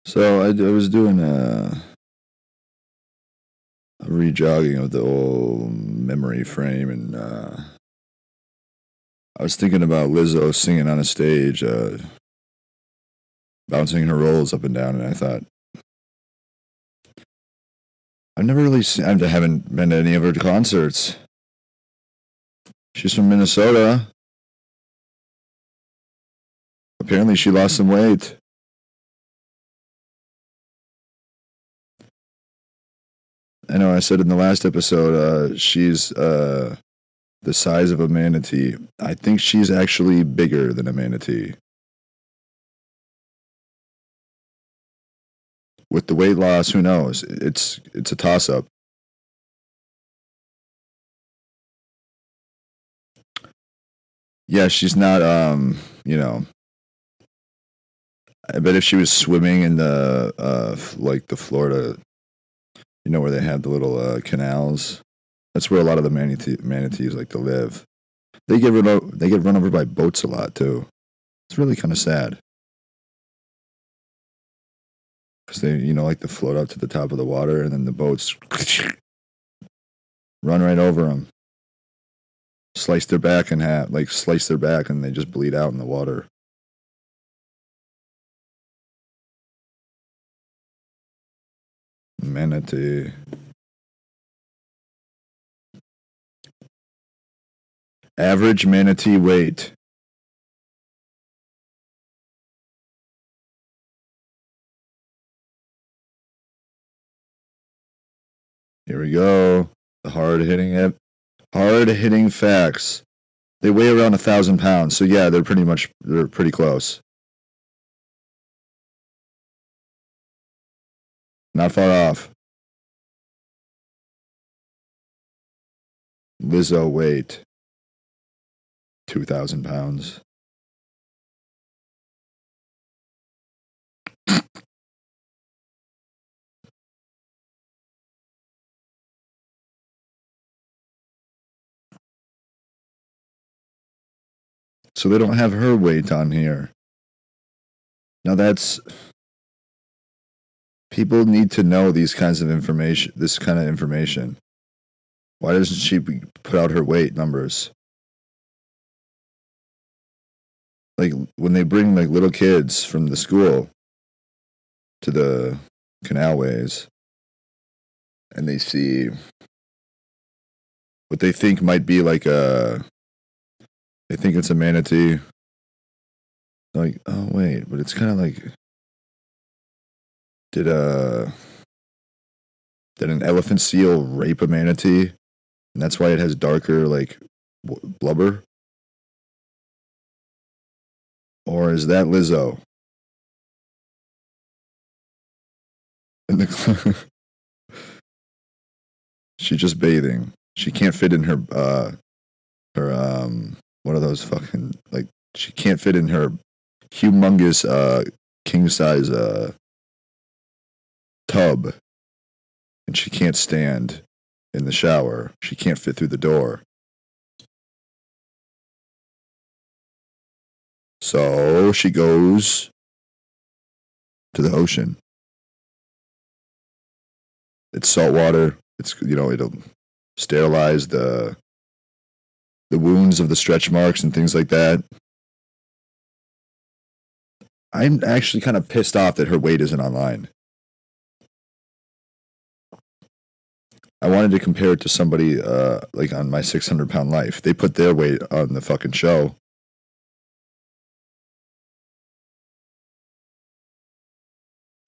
So I was doing a rejogging of the old memory frame, and I was thinking about Lizzo singing on a stage, bouncing her rolls up and down, and I thought, I've never really seen, I haven't been to any of her concerts. She's from Minnesota. Apparently, she lost some weight. I know I said in the last episode, she's the size of a manatee. I think she's actually bigger than a manatee. With the weight loss, who knows? It's a toss up. Yeah, she's not you know, I bet if she was swimming in the like the Florida, where they have the little canals, that's where a lot of the manatees like to live. They get run over by boats a lot too. It's really kind of sad because they like to float up to the top of the water, and then the boats run right over them, slice their back in half, like slice their back, and they just bleed out in the water. Manatee. Average manatee weight. Here we go. The hard hitting facts. They weigh around 1,000 pounds, so yeah, they're pretty close. Not far off. Lizzo weight 2,000 pounds. So they don't have her weight on here. Now that's people need to know these kinds of information. This kind of information. Why doesn't she put out her weight numbers? Like when they bring like little kids from the school to the canalways, and they see what they think might be like they think it's a manatee. Like, oh wait, but it's kind of like, did a did an elephant seal rape a manatee, and that's why it has darker like blubber? Or is that Lizzo? In the she's just bathing. She can't fit in her what are those fucking, like, she can't fit in her humongous king size tub, and she can't stand in the shower. She can't fit through the door. So she goes to the ocean. It's salt water. It's it'll sterilize the wounds of the stretch marks and things like that. I'm actually kind of pissed off that her weight isn't online. I wanted to compare it to somebody like on my 600-pound life. They put their weight on the fucking show.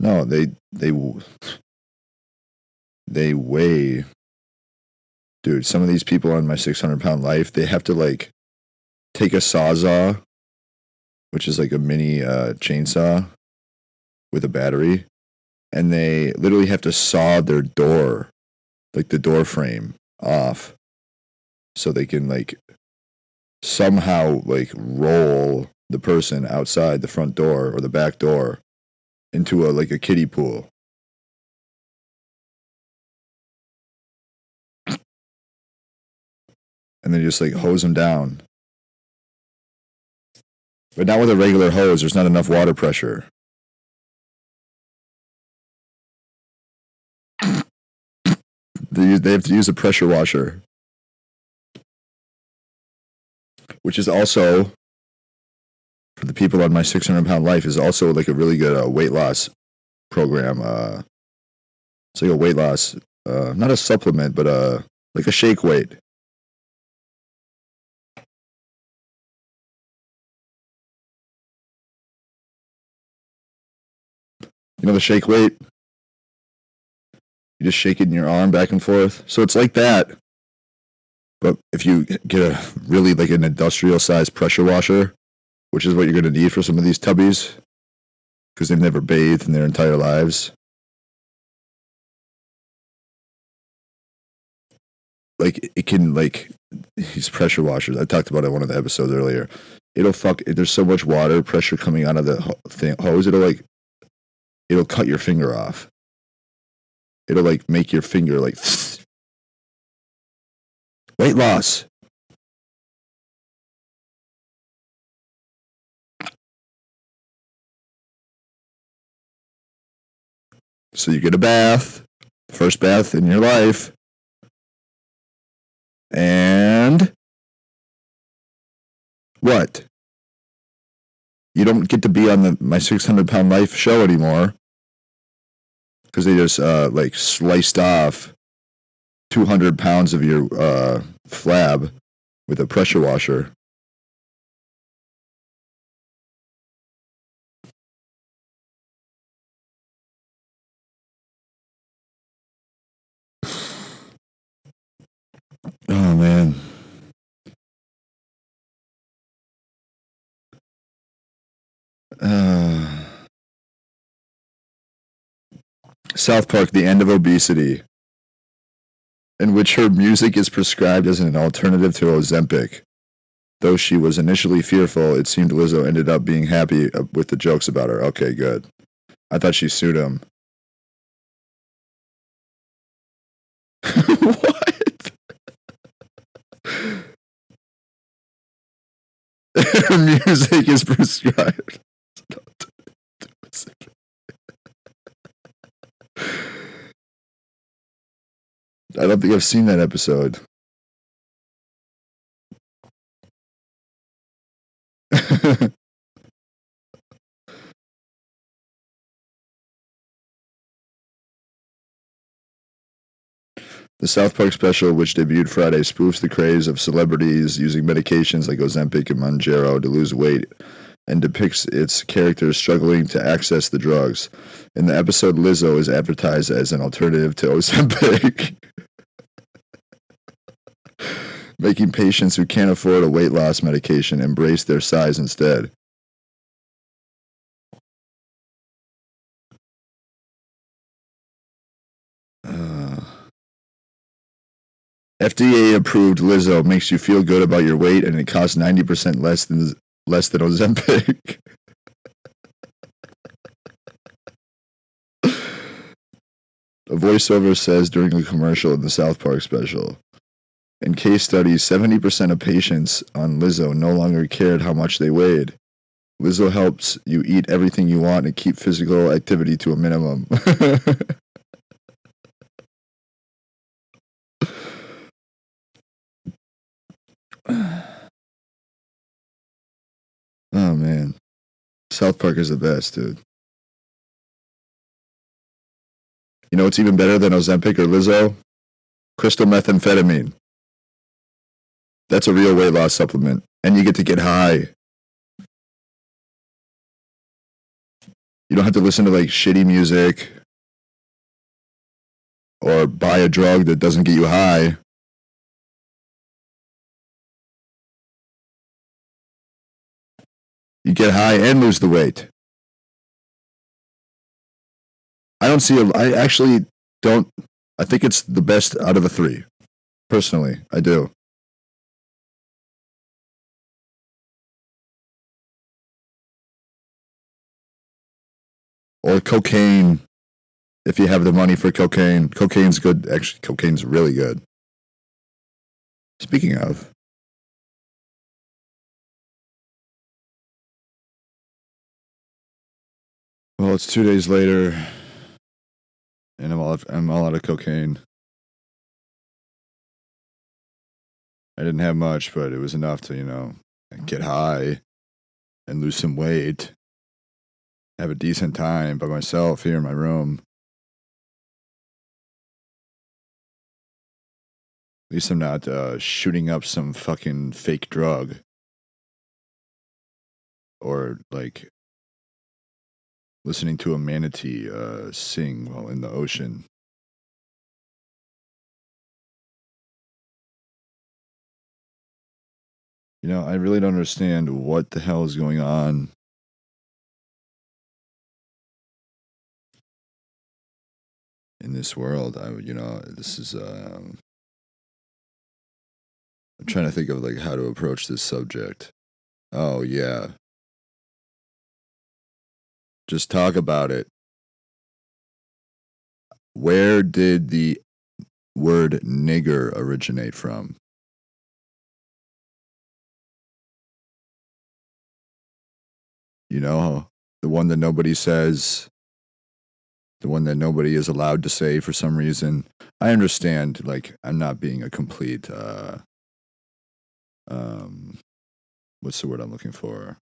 No, they weigh, dude. Some of these people on my 600-pound life, they have to like take a sawzall, which is like a mini chainsaw with a battery, and they literally have to saw their door, like the door frame, off, so they can like somehow like roll the person outside the front door or the back door into a kiddie pool. And then just like hose them down. But not with a regular hose, there's not enough water pressure. They have to use a pressure washer, which is also, for the people on my 600-pound life, is also like a really good weight loss program. It's like a weight loss, not a supplement, but like a shake weight. You know the shake weight? You just shake it in your arm back and forth. So it's like that. But if you get a really like an industrial sized pressure washer, which is what you're going to need for some of these tubbies, because they've never bathed in their entire lives. Like it can like these pressure washers. I talked about it in one of the episodes earlier. There's so much water pressure coming out of the hose. It'll cut your finger off. It'll like make your finger like weight loss. So you get a bath, first bath in your life, and what? You don't get to be on my 600-pound life show anymore because they just like sliced off 200 pounds of your flab with a pressure washer. Oh man. South Park, The End of Obesity, in which her music is prescribed as an alternative to Ozempic. Though she was initially fearful, it seemed Lizzo ended up being happy with the jokes about her. Okay, good. I thought she sued him. What? Her music is prescribed. I don't think I've seen that episode. The South Park special, which debuted Friday, spoofs the craze of celebrities using medications like Ozempic and Mounjaro to lose weight and depicts its characters struggling to access the drugs. In the episode, Lizzo is advertised as an alternative to Ozempic, making patients who can't afford a weight loss medication embrace their size instead. FDA-approved Lizzo makes you feel good about your weight, and it costs 90% less than Ozempic. A voiceover says during a commercial in the South Park special, in case studies, 70% of patients on Lizzo no longer cared how much they weighed. Lizzo helps you eat everything you want and keep physical activity to a minimum. Oh man, South Park is the best, dude. You know what's even better than Ozempic or Lizzo? Crystal methamphetamine. That's a real weight loss supplement, and you get high. You don't have to listen to like shitty music or buy a drug that doesn't get you high. You get high and lose the weight. I actually don't. I think it's the best out of the three. Personally, I do. Or cocaine, if you have the money for cocaine. Cocaine's good. Actually, cocaine's really good. Speaking of, well, it's 2 days later, and I'm all out of cocaine. I didn't have much, but it was enough to, get high and lose some weight, have a decent time by myself here in my room. At least I'm not shooting up some fucking fake drug or like listening to a manatee sing while in the ocean. I really don't understand what the hell is going on in this world. This is. I'm trying to think of like how to approach this subject. Oh yeah, just talk about it. Where did the word nigger originate from? The one that nobody says, the one that nobody is allowed to say for some reason. I understand, like, I'm not being a complete, um, what's the word I'm looking for?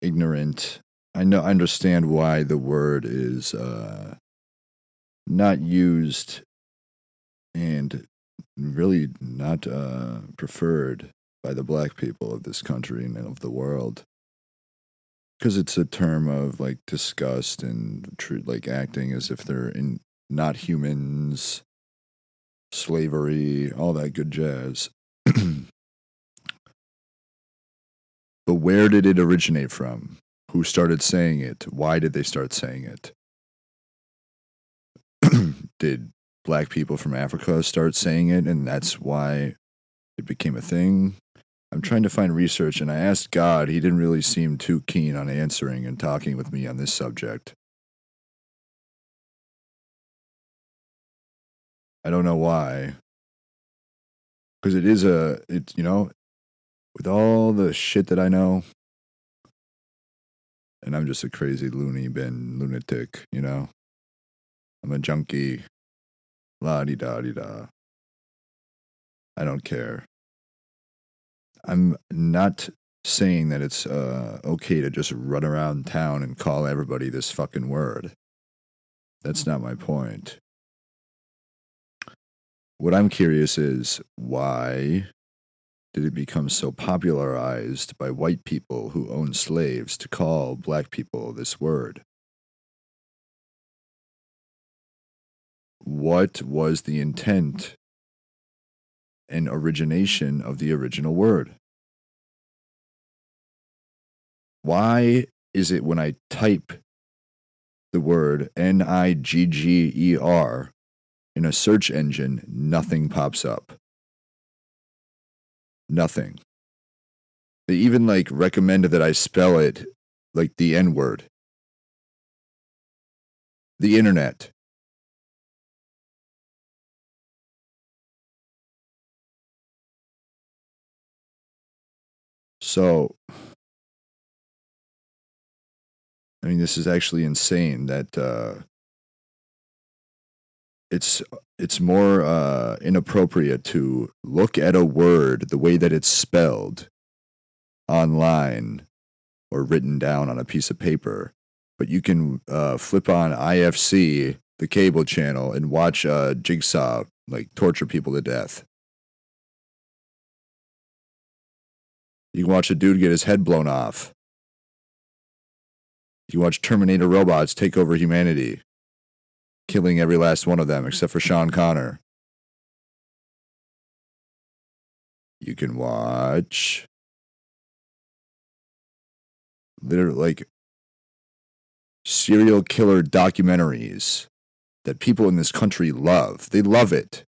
Ignorant. I understand why the word is, not used and really not, preferred by the black people of this country and of the world. Because it's a term of like disgust and like acting as if they're not humans, slavery, all that good jazz. But where did it originate from? Who started saying it? Why did they start saying it? Did black people from Africa start saying it and that's why it became a thing? I'm trying to find research and I asked God. He didn't really seem too keen on answering and talking with me on this subject. I don't know why. Because with all the shit that I know, and I'm just a crazy lunatic, I'm a junkie, la di da di da. I don't care. I'm not saying that it's okay to just run around town and call everybody this fucking word. That's not my point. What I'm curious is why did it become so popularized by white people who owned slaves to call black people this word? What was the intent and origination of the original word? Why is it when I type the word Nigger in a search engine, nothing pops up? Nothing. They even like recommend that I spell it like the N word. The internet. So, I mean, this is actually insane that it's more inappropriate to look at a word the way that it's spelled online or written down on a piece of paper, but you can flip on IFC, the cable channel, and watch Jigsaw like torture people to death. You can watch a dude get his head blown off. You can watch Terminator robots take over humanity, killing every last one of them except for Sean Connor. You can watch literally like serial killer documentaries that people in this country love. They love it.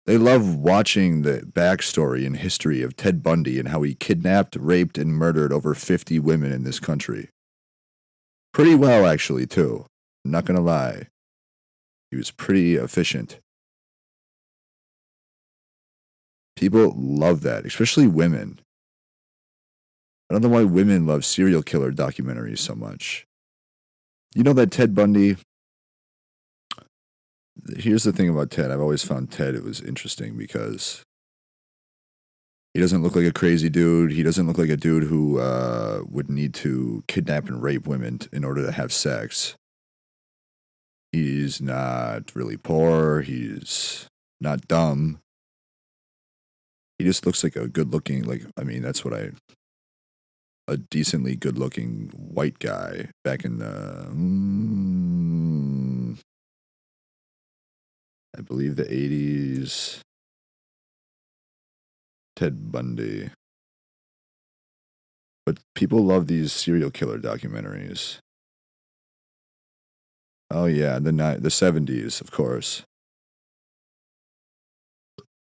They love watching the backstory and history of Ted Bundy and how he kidnapped, raped, and murdered over 50 women in this country. Pretty well, actually, too. I'm not going to lie. He was pretty efficient. People love that, especially women. I don't know why women love serial killer documentaries so much. You know that Ted Bundy, here's the thing about Ted. I've always found Ted, it was interesting because he doesn't look like a crazy dude. He doesn't look like a dude who would need to kidnap and rape women in order to have sex. He's not really poor. He's not dumb. He just looks like a good looking, that's what a decently good looking white guy back in the, I believe the 80s. Ted Bundy. But people love these serial killer documentaries. Oh yeah, the 70s, of course.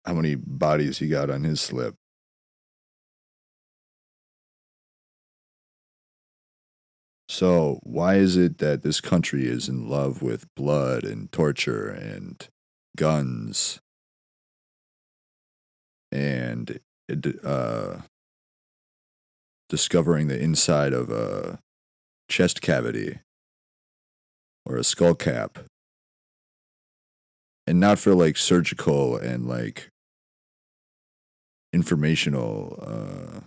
How many bodies he got on his slip? So, why is it that this country is in love with blood and torture and guns and discovering the inside of a chest cavity or a skull cap? And not for like surgical and like informational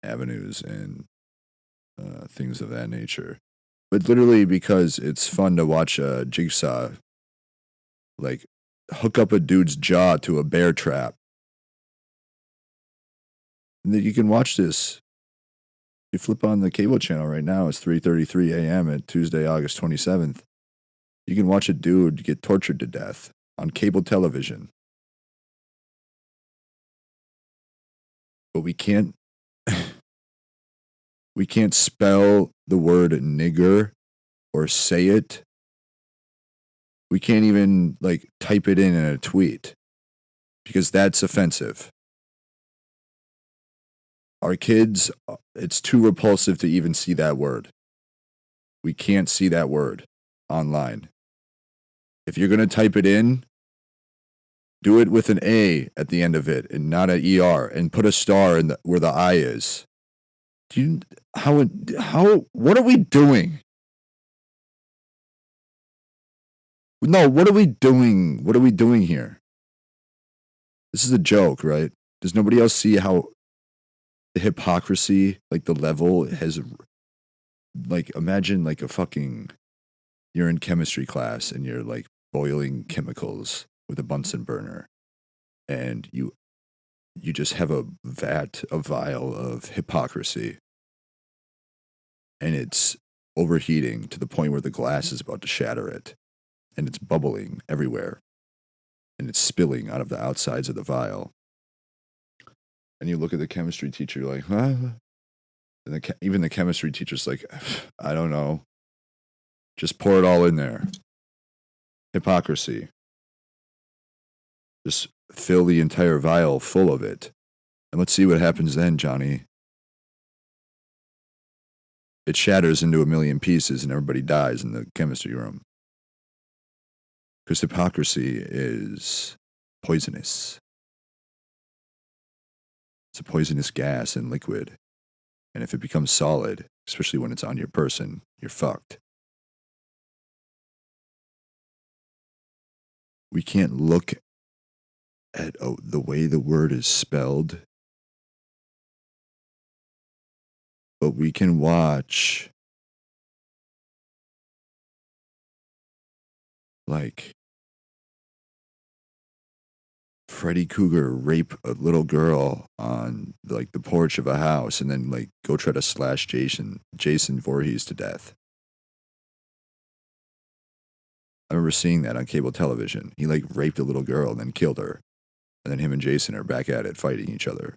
avenues and things of that nature, but literally because it's fun to watch a jigsaw like hook up a dude's jaw to a bear trap. And then you can watch this. You flip on the cable channel right now. It's 3:33 a.m. at Tuesday, August 27th. You can watch a dude get tortured to death on cable television. But we can't spell the word nigger or say it. We can't even like type it in a tweet because that's offensive. Our kids, it's too repulsive to even see that word. We can't see that word online. If you're going to type it in, do it with an A at the end of it and not an ER, and put a star in where the I is. What are we doing? No, what are we doing? What are we doing here? This is a joke, right? Does nobody else see how the hypocrisy, like the level has, like, imagine like you're in chemistry class and you're like boiling chemicals with a Bunsen burner and you just have a vial of hypocrisy and it's overheating to the point where the glass is about to shatter it and it's bubbling everywhere and it's spilling out of the outsides of the vial. And you look at the chemistry teacher like, huh? And even the chemistry teacher's like, I don't know. Just pour it all in there. Hypocrisy. Just fill the entire vial full of it. And let's see what happens then, Johnny. It shatters into a million pieces and everybody dies in the chemistry room. Because hypocrisy is poisonous. It's a poisonous gas and liquid. And if it becomes solid, especially when it's on your person, you're fucked. We can't look at the way the word is spelled, but we can watch like Freddy Krueger rape a little girl on like the porch of a house and then like go try to slash Jason Voorhees to death. I remember seeing that on cable television. He like raped a little girl and then killed her. And then him and Jason are back at it fighting each other.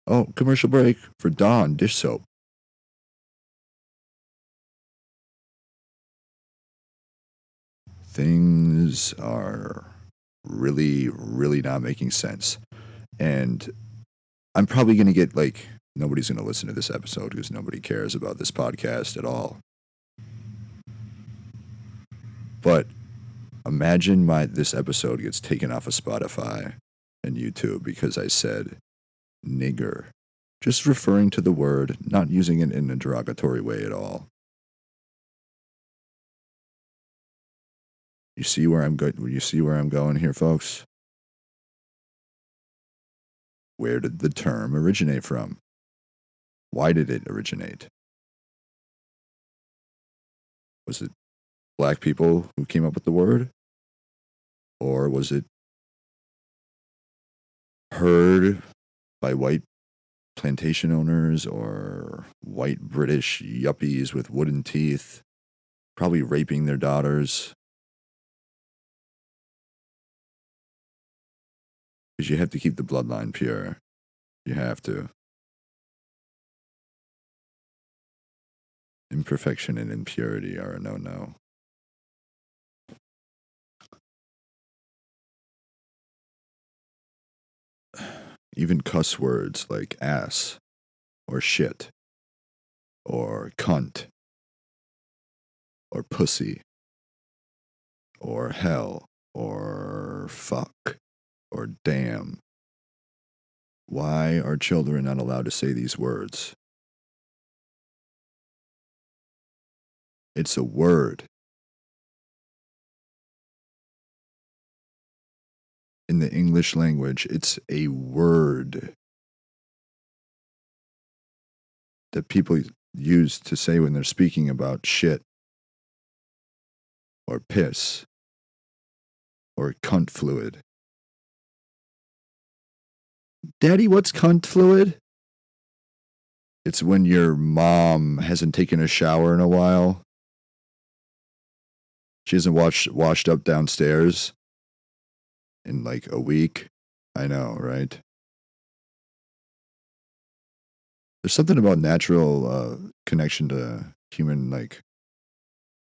Oh, commercial break for Dawn dish soap. Things are really, really not making sense. And I'm probably going to get like, nobody's going to listen to this episode because nobody cares about this podcast at all. But imagine this episode gets taken off of Spotify and YouTube because I said nigger. Just referring to the word, not using it in a derogatory way at all. You see where I'm going? You see where I'm going here, folks? Where did the term originate from? Why did it originate? Was it black people who came up with the word? Or was it heard by white plantation owners or white British yuppies with wooden teeth, probably raping their daughters? Because you have to keep the bloodline pure. You have to. Imperfection and impurity are a no-no. Even cuss words like ass or shit or cunt or pussy or hell or fuck or damn. Why are children not allowed to say these words? It's a word. In the English language, it's a word that people use to say when they're speaking about shit or piss or cunt fluid. Daddy, what's cunt fluid? It's when your mom hasn't taken a shower in a while. She hasn't washed up downstairs in like a week. I know, right? There's something about natural connection to human, like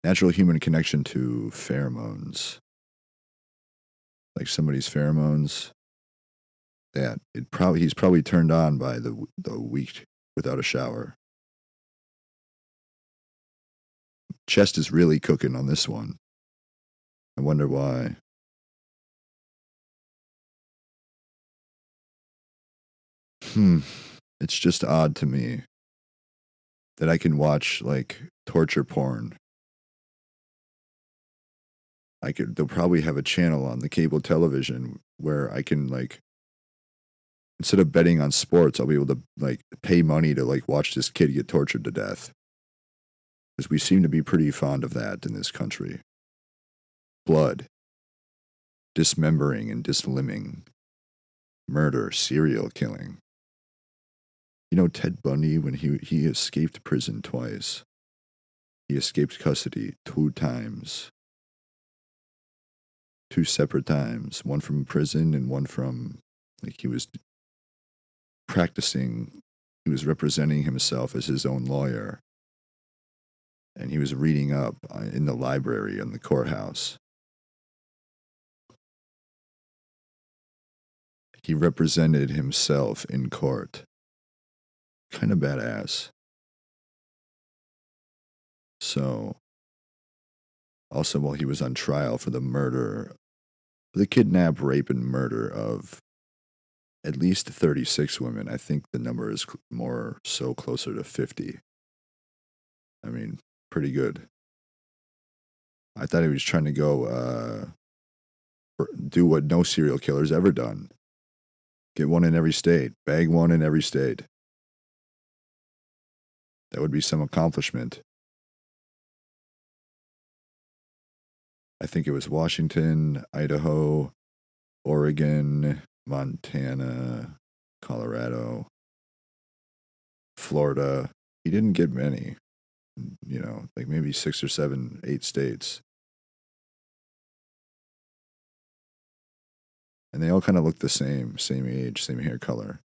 natural human connection to pheromones. Like somebody's pheromones. That he's probably turned on by the week without a shower. Chest is really cooking on this one. I wonder why. It's just odd to me that I can watch like torture porn. They'll probably have a channel on the cable television where I can like, instead of betting on sports, I'll be able to like pay money to like watch this kid get tortured to death. Because we seem to be pretty fond of that in this country. Blood, dismembering and dislimbing, murder, serial killing. You know Ted Bundy, when he escaped prison twice. He escaped custody 2 times. 2 separate times. One from prison and one from, like, he was practicing. He was representing himself as his own lawyer. And he was reading up in the library in the courthouse. He represented himself in court. Kind of badass. So, also while he was on trial for the kidnap, rape, and murder of at least 36 women. I think the number is more so closer to 50. I mean, pretty good. I thought he was trying to go do what no serial killer's ever done. Get one in every state. Bag one in every state. That would be some accomplishment. I think it was Washington, Idaho, Oregon, Montana, Colorado, Florida. He didn't get many, like maybe 6 or 7, 8 states. And they all kind of look the same age, same hair color.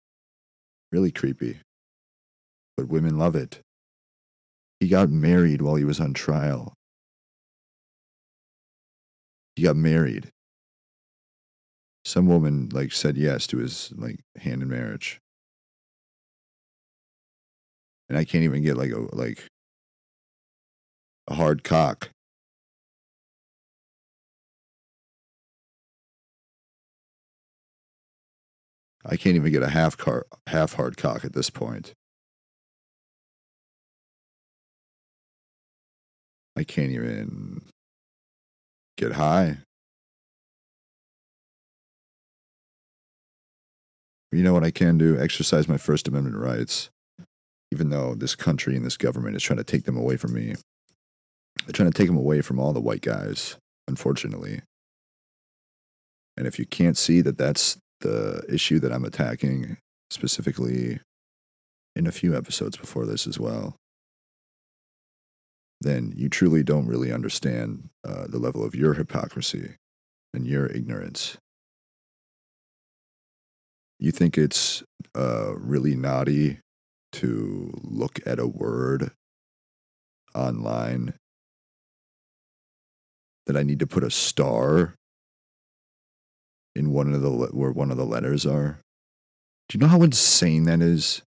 Really creepy. But women love it. He got married while he was on trial. He got married. Some woman like said yes to his like hand in marriage. And I can't even get like a hard cock. I can't even get a half hard cock at this point. I can't even. Get high. You know what I can do? Exercise my First Amendment rights. Even though this country and this government is trying to take them away from me. They're trying to take them away from all the white guys, unfortunately. And if you can't see that that's the issue that I'm attacking, specifically in a few episodes before this as well, then you truly don't really understand the level of your hypocrisy and your ignorance. You think it's really naughty to look at a word online that I need to put a star in where one of the letters are? Do you know how insane that is?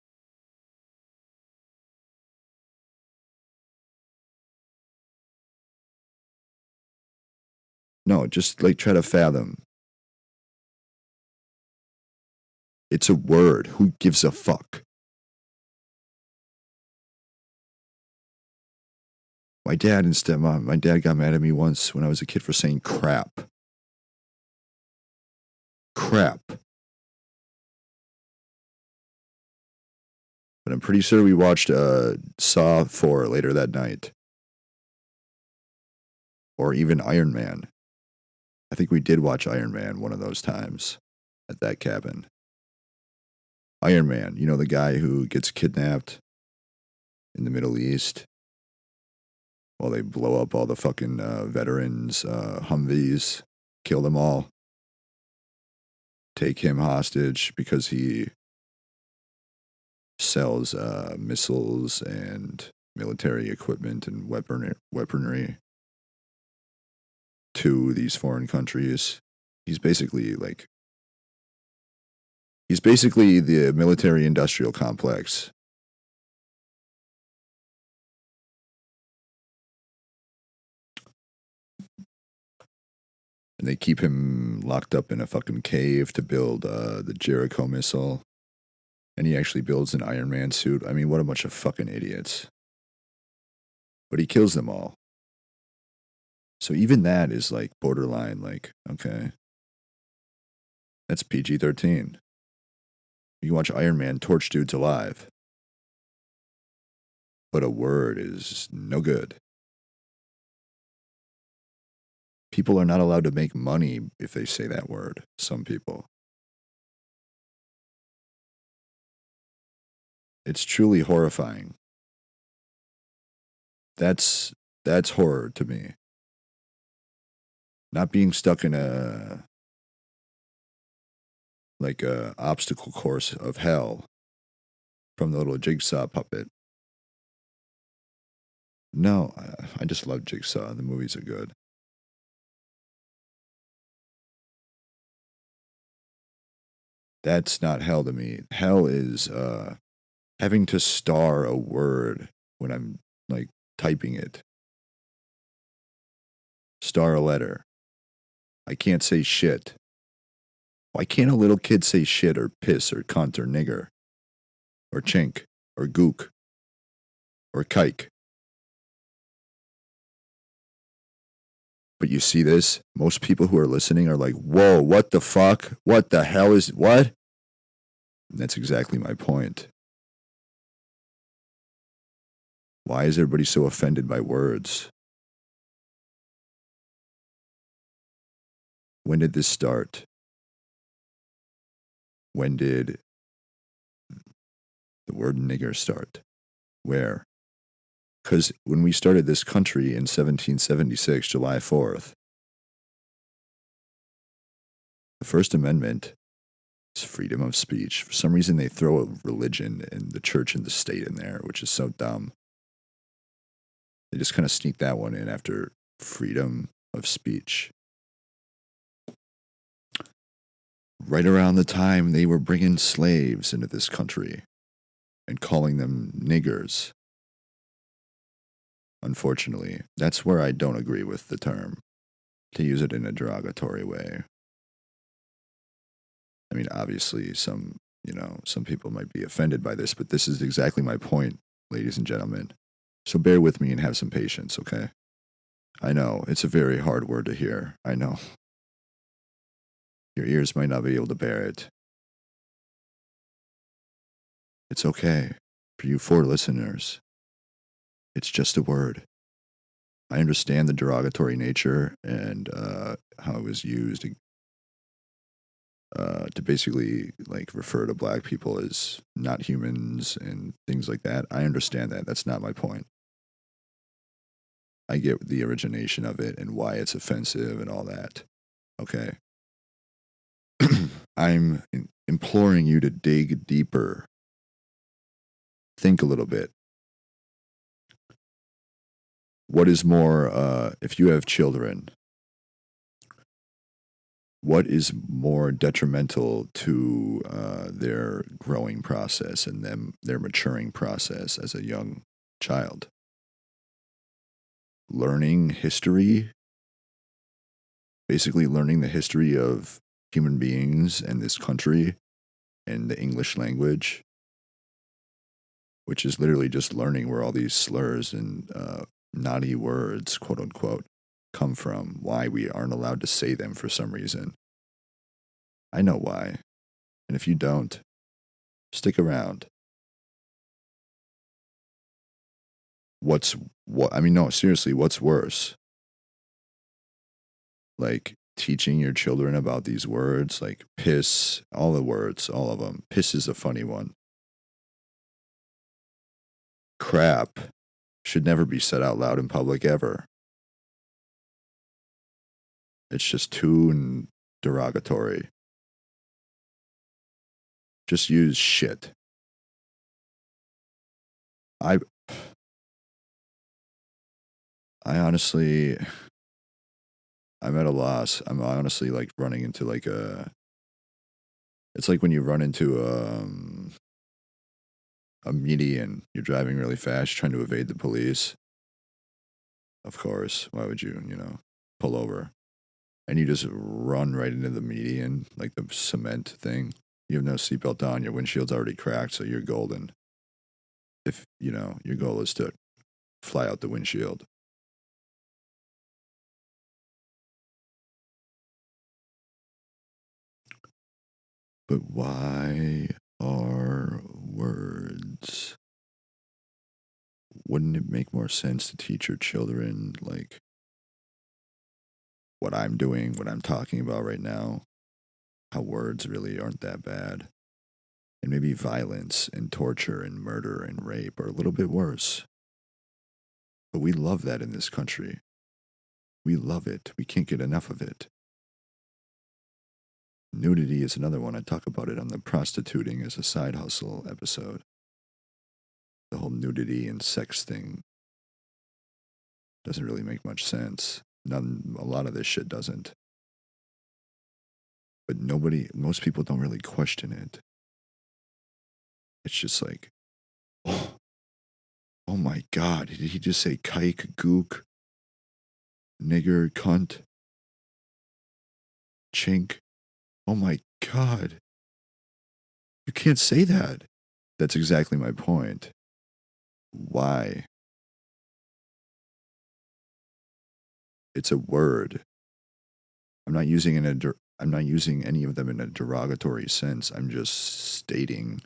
No, just like try to fathom. It's a word. Who gives a fuck? My dad and stepmom, my dad got mad at me once when I was a kid for saying crap. Crap. But I'm pretty sure we watched Saw 4 later that night. Or even Iron Man. I think we did watch Iron Man one of those times at that cabin. Iron Man, you know, the guy who gets kidnapped in the Middle East while they blow up all the fucking veterans, Humvees, kill them all, take him hostage because he sells missiles and military equipment and weaponry to these foreign countries. He's basically the military-industrial complex. And they keep him locked up in a fucking cave to build the Jericho missile. And he actually builds an Iron Man suit. I mean, what a bunch of fucking idiots. But he kills them all. So even that is like borderline, like, okay. That's PG-13. You can watch Iron Man torch dudes alive. But a word is no good. People are not allowed to make money if they say that word. Some people. It's truly horrifying. That's horror to me. Not being stuck in a obstacle course of hell from the little Jigsaw puppet. No, I just love Jigsaw. The movies are good. That's not hell to me. Hell is having to star a word when I'm like typing it. Star a letter. I can't say shit. Why can't a little kid say shit or piss or cunt or nigger or chink or gook or kike? But you see this? Most people who are listening are like, whoa, what the fuck? What the hell is what? And that's exactly my point. Why is everybody so offended by words? When did this start? When did the word nigger start? Where? Because when we started this country in 1776, July 4th, the First Amendment is freedom of speech. For some reason, they throw a religion and the church and the state in there, which is so dumb. They just kind of sneak that one in after freedom of speech. Right around the time they were bringing slaves into this country and calling them niggers. Unfortunately, that's where I don't agree with the term, to use it in a derogatory way. I mean, obviously, some people might be offended by this, but this is exactly my point, ladies and gentlemen. So bear with me and have some patience, okay? I know. It's a very hard word to hear. I know. Your ears might not be able to bear it. It's okay. For you 4 listeners, it's just a word. I understand the derogatory nature and how it was used to basically like refer to black people as not humans and things like that. I understand that. That's not my point. I get the origination of it and why it's offensive and all that. Okay. I'm imploring you to dig deeper. Think a little bit. What is more, if you have children, what is more detrimental to their growing process and their maturing process as a young child? Learning history, basically learning the history of human beings and this country and the English language, which is literally just learning where all these slurs and naughty words, quote unquote, come from, why we aren't allowed to say them for some reason. I know why. And if you don't, stick around. No, seriously, what's worse? Like teaching your children about these words, like piss, all the words, all of them. Piss is a funny one. Crap should never be said out loud in public ever. It's just too derogatory. Just use shit. I honestly, I'm at a loss. I'm honestly like running into like it's like when you run into a median, you're driving really fast, trying to evade the police. Of course, why would you, pull over? And you just run right into the median, like the cement thing. You have no seatbelt on, your windshield's already cracked, so you're golden. If, your goal is to fly out the windshield. But why are words? Wouldn't it make more sense to teach your children, like, what I'm doing, what I'm talking about right now? How words really aren't that bad. And maybe violence and torture and murder and rape are a little bit worse. But we love that in this country. We love it. We can't get enough of it. Nudity is another one. I talk about it on the prostituting as a side hustle episode. The whole nudity and sex thing doesn't really make much sense. A lot of this shit doesn't. But most people don't really question it. It's just like, oh my God, did he just say kike, gook, nigger, cunt, chink? Oh my God. You can't say that. That's exactly my point. Why? It's a word. I'm not using any of them in a derogatory sense. I'm just stating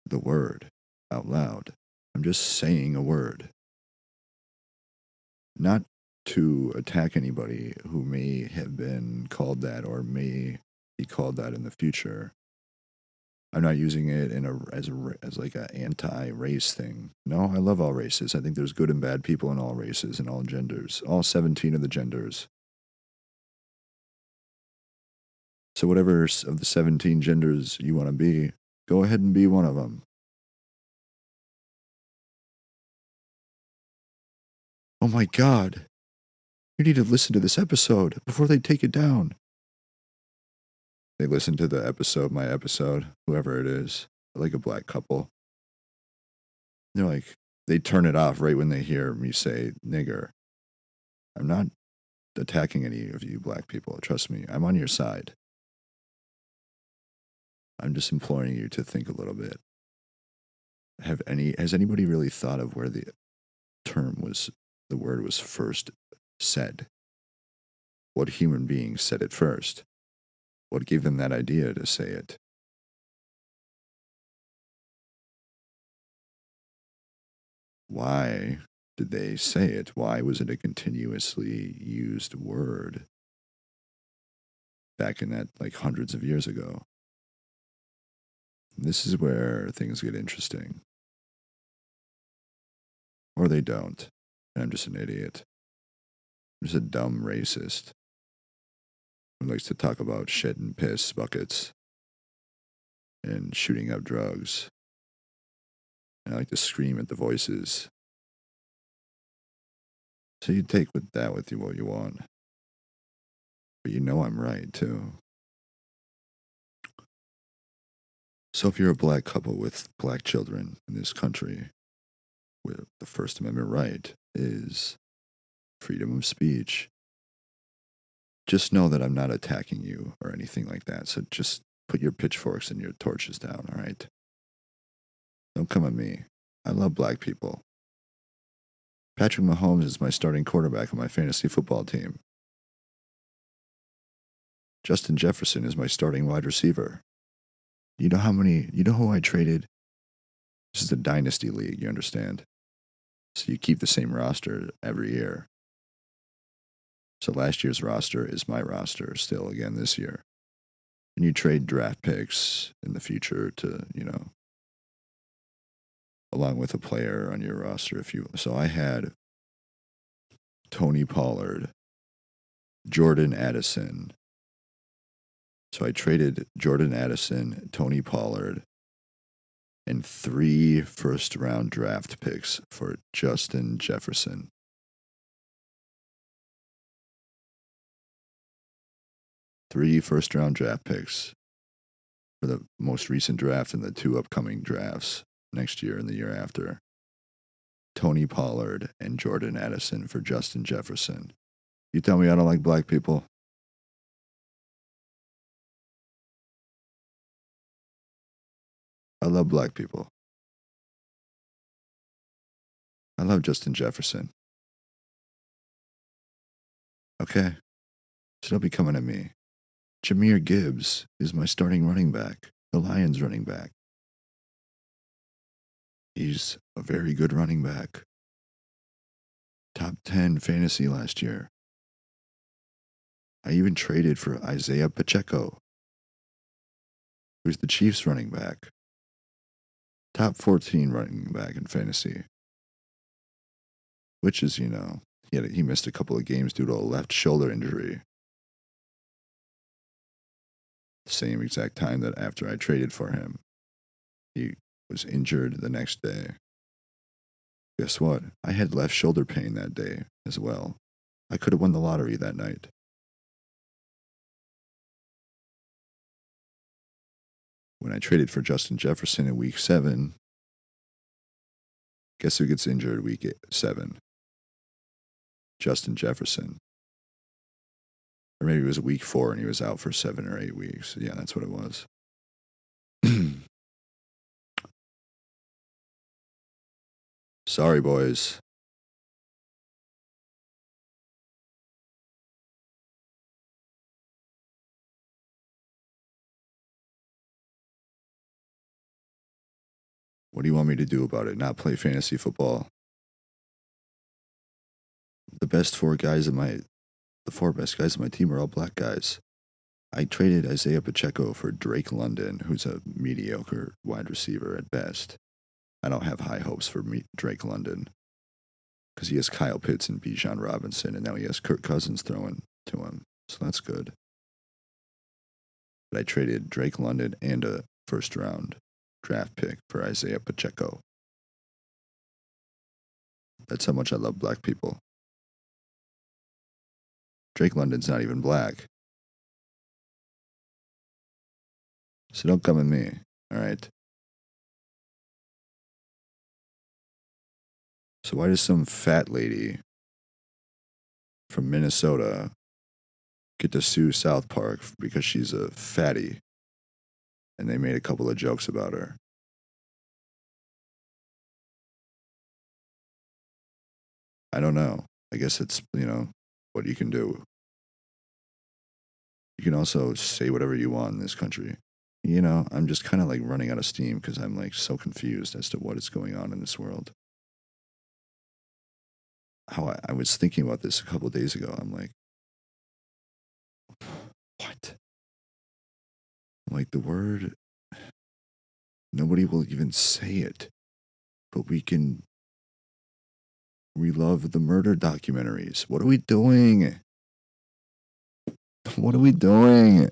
the word out loud. I'm just saying a word. Not to attack anybody who may have been called that or may be called that in the future. I'm not using it as like an anti-race thing. No, I love all races. I think there's good and bad people in all races and all genders, all 17 of the genders. So whatever of the 17 genders you want to be, go ahead and be one of them. Oh my God. You need to listen to this episode before they take it down. They listen to the episode, my episode, whoever it is, like a black couple. They're like, they turn it off right when they hear me say nigger. I'm not attacking any of you black people. Trust me, I'm on your side. I'm just imploring you to think a little bit. Has anybody really thought of where the term was the word was first said? What human being said it first? What gave them that idea to say it? Why did they say it? Why was it a continuously used word back in that, like, hundreds of years ago? This is where things get interesting. Or they don't. I'm just an idiot. I'm just a dumb racist who likes to talk about shit and piss buckets and shooting up drugs. And I like to scream at the voices. So you take with that with you what you want. But you know I'm right, too. So if you're a black couple with black children in this country, where the First Amendment right is freedom of speech, just know that I'm not attacking you or anything like that. So just put your pitchforks and your torches down, all right? Don't come at me. I love black people. Patrick Mahomes is my starting quarterback on my fantasy football team. Justin Jefferson is my starting wide receiver. You know who I traded? This is a dynasty league, you understand? So you keep the same roster every year. So last year's roster is my roster still again this year. And you trade draft picks in the future to, along with a player on your roster so I had Tony Pollard, Jordan Addison. So I traded Jordan Addison, Tony Pollard, and 3 first-round draft picks for Justin Jefferson. 3 first-round draft picks for the most recent draft and the 2 upcoming drafts next year and the year after. Tony Pollard and Jordan Addison for Justin Jefferson. You tell me I don't like black people? I love black people. I love Justin Jefferson. Okay, so don't be coming at me. Jahmyr Gibbs is my starting running back, the Lions running back. He's a very good running back. Top 10 fantasy last year. I even traded for Isaiah Pacheco, who's the Chiefs running back. Top 14 running back in fantasy. Which is, he missed a couple of games due to a left shoulder injury. Same exact time that after I traded for him, he was injured the next day. Guess what? I had left shoulder pain that day as well. I could have won the lottery that night. When I traded for Justin Jefferson in week 7, guess who gets injured week 7? Justin Jefferson. Or maybe it was week 4 and he was out for 7 or 8 weeks. Yeah, that's what it was. Sorry, boys. What do you want me to do about it? Not play fantasy football? The 4 best guys on my team are all black guys. I traded Isaiah Pacheco for Drake London, who's a mediocre wide receiver at best. I don't have high hopes for Drake London because he has Kyle Pitts and Bijan Robinson, and now he has Kirk Cousins throwing to him. So that's good. But I traded Drake London and a first-round draft pick for Isaiah Pacheco. That's how much I love black people. Drake London's not even black. So don't come at me, all right? So why does some fat lady from Minnesota get to sue South Park because she's a fatty? And they made a couple of jokes about her. I don't know. I guess it's, what you can do. You can also say whatever you want in this country. I'm just kind of like running out of steam because I'm like so confused as to what is going on in this world. How I was thinking about this a couple of days ago. I'm like, what? I'm like, the word, nobody will even say it, but we love the murder documentaries. What are we doing? What are we doing?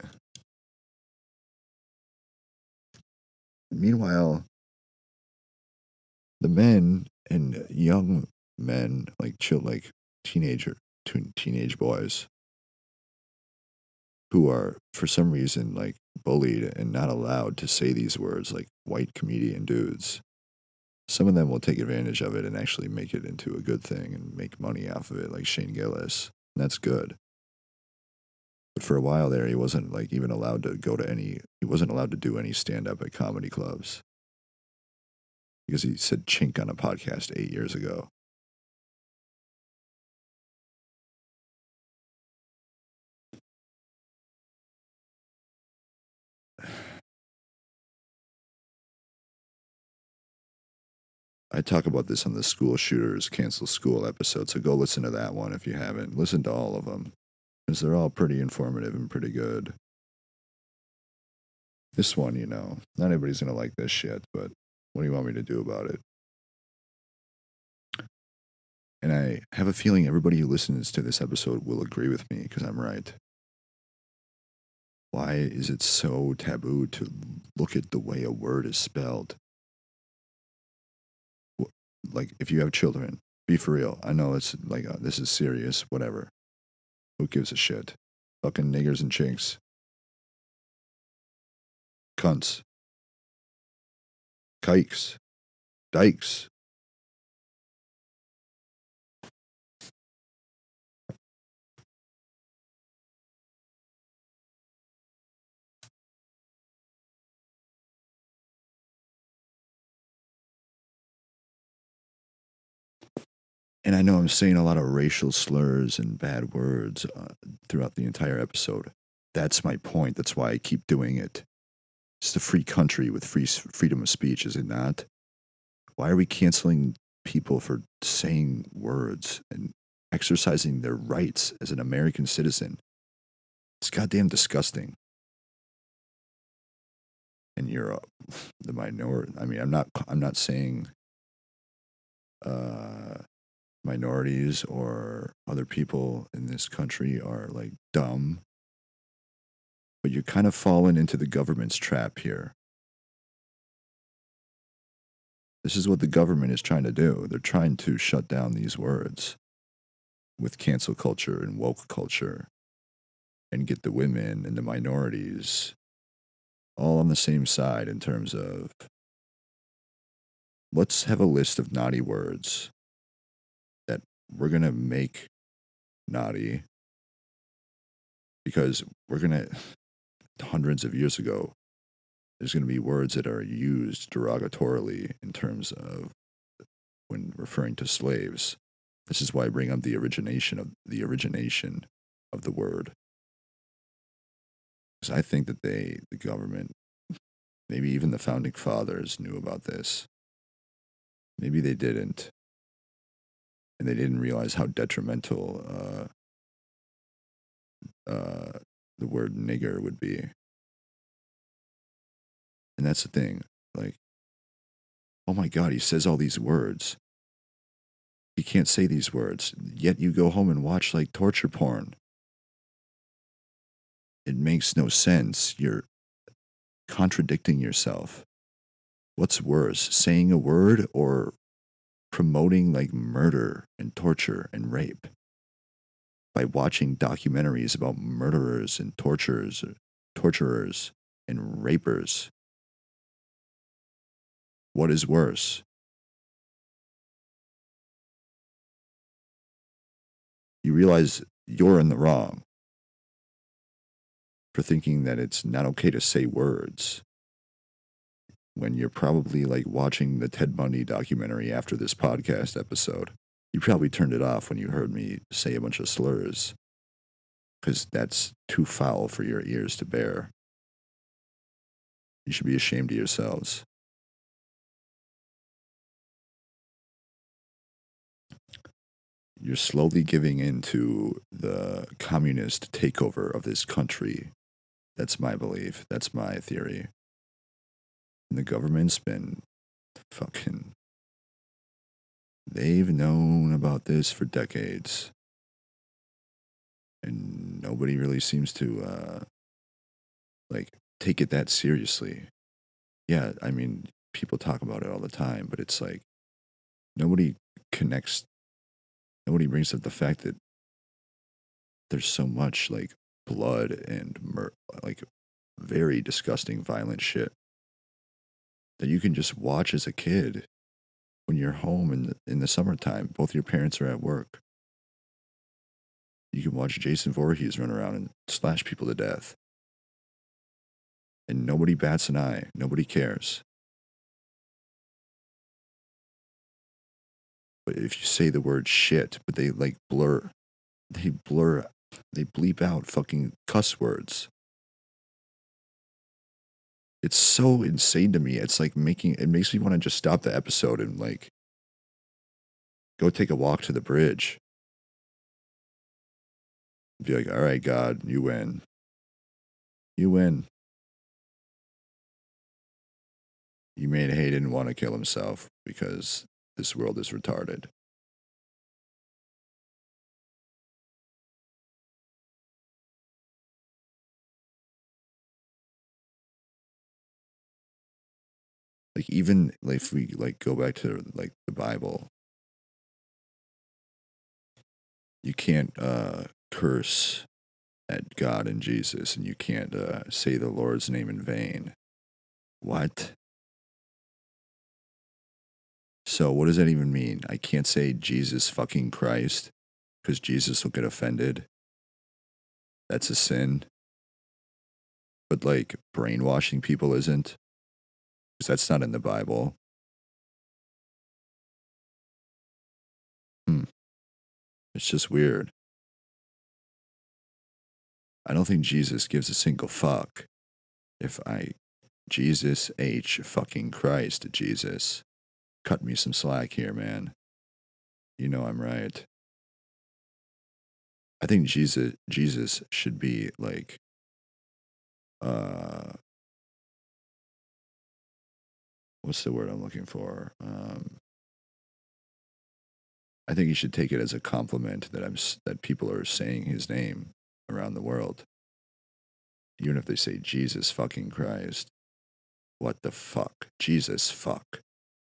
Meanwhile, the men and young men, like teenage boys, who are for some reason like bullied and not allowed to say these words, like white comedian dudes. Some of them will take advantage of it and actually make it into a good thing and make money off of it, like Shane Gillis. And that's good. But for a while there, he wasn't like even allowed to he wasn't allowed to do any stand up at comedy clubs because he said chink on a podcast 8 years ago. I talk about this on the school shooters cancel school episode, so go listen to that one if you haven't. Listen to all of them because they're all pretty informative and pretty good. This one, not everybody's going to like this shit, but what do you want me to do about it? And I have a feeling everybody who listens to this episode will agree with me because I'm right. Why is it so taboo to look at the way a word is spelled? Like, if you have children, be for real. I know it's like, this is serious, whatever. Who gives a shit? Fucking niggers and chinks. Cunts. Kikes. Dykes. And I know I'm saying a lot of racial slurs and bad words throughout the entire episode. That's my point. That's why I keep doing it. It's a free country with freedom of speech, is it not? Why are we canceling people for saying words and exercising their rights as an American citizen? It's goddamn disgusting. And you're the minority. I mean, I'm not saying minorities or other people in this country are like dumb, but you're kind of falling into the government's trap here. This is what the government is trying to do. They're trying to shut down these words with cancel culture and woke culture and get the women and the minorities all on the same side in terms of let's have a list of naughty words that we're going to make naughty because we're going to, hundreds of years ago, there's going to be words that are used derogatorily in terms of when referring to slaves. This is why I bring up the origination of the word. Because I think that the government, maybe even the founding fathers knew about this. Maybe they didn't. And they didn't realize how detrimental the word nigger would be. And that's the thing. Like, oh my God, he says all these words. He can't say these words. Yet you go home and watch like torture porn. It makes no sense. You're contradicting yourself. What's worse, saying a word or promoting like murder and torture and rape by watching documentaries about murderers and torturers and rapers? What is worse? You realize you're in the wrong for thinking that it's not okay to say words when you're probably like watching the Ted Bundy documentary after this podcast episode. You probably turned it off when you heard me say a bunch of slurs, because that's too foul for your ears to bear. You should be ashamed of yourselves. You're slowly giving into the communist takeover of this country. That's my belief. That's my theory. And the government's been fucking. They've known about this for decades. And nobody really seems to, take it that seriously. Yeah, I mean, people talk about it all the time, but it's like nobody connects, nobody brings up the fact that there's so much like blood and like very disgusting, violent shit that you can just watch as a kid when you're home in the summertime. Both your parents are at work. You can watch Jason Voorhees run around and slash people to death. And nobody bats an eye. Nobody cares. But if you say the word shit, but they like they bleep out fucking cuss words. It's so insane to me. It's like it makes me want to just stop the episode and like go take a walk to the bridge. Be like, all right, God, you win. You win. You made Hayden want to kill himself because this world is retarded. Like even like if we like go back to like the Bible, you can't curse at God and Jesus, and you can't say the Lord's name in vain. What? So what does that even mean? I can't say Jesus fucking Christ because Jesus will get offended. That's a sin. But like brainwashing people isn't, because that's not in the Bible. It's just weird. I don't think Jesus gives a single fuck if Jesus H fucking Christ, Jesus. Cut me some slack here, man. You know I'm right. I think Jesus should be like uh what's the word I'm looking for? I think he should take it as a compliment that people are saying his name around the world. Even if they say Jesus fucking Christ. What the fuck? Jesus fuck.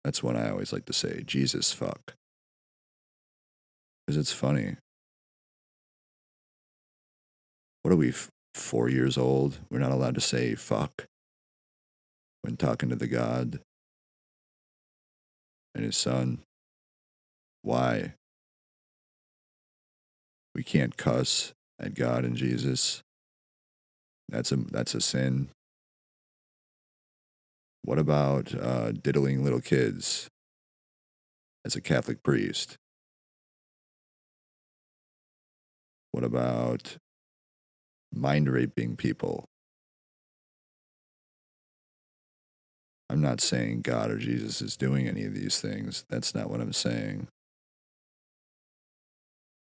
That's what I always like to say. Jesus fuck. Because it's funny. What are we, 4 years old? We're not allowed to say fuck when talking to the God and his son. Why? We can't cuss at God and Jesus. That's a sin. What about diddling little kids as a Catholic priest? What about mind raping people? I'm not saying God or Jesus is doing any of these things. That's not what I'm saying.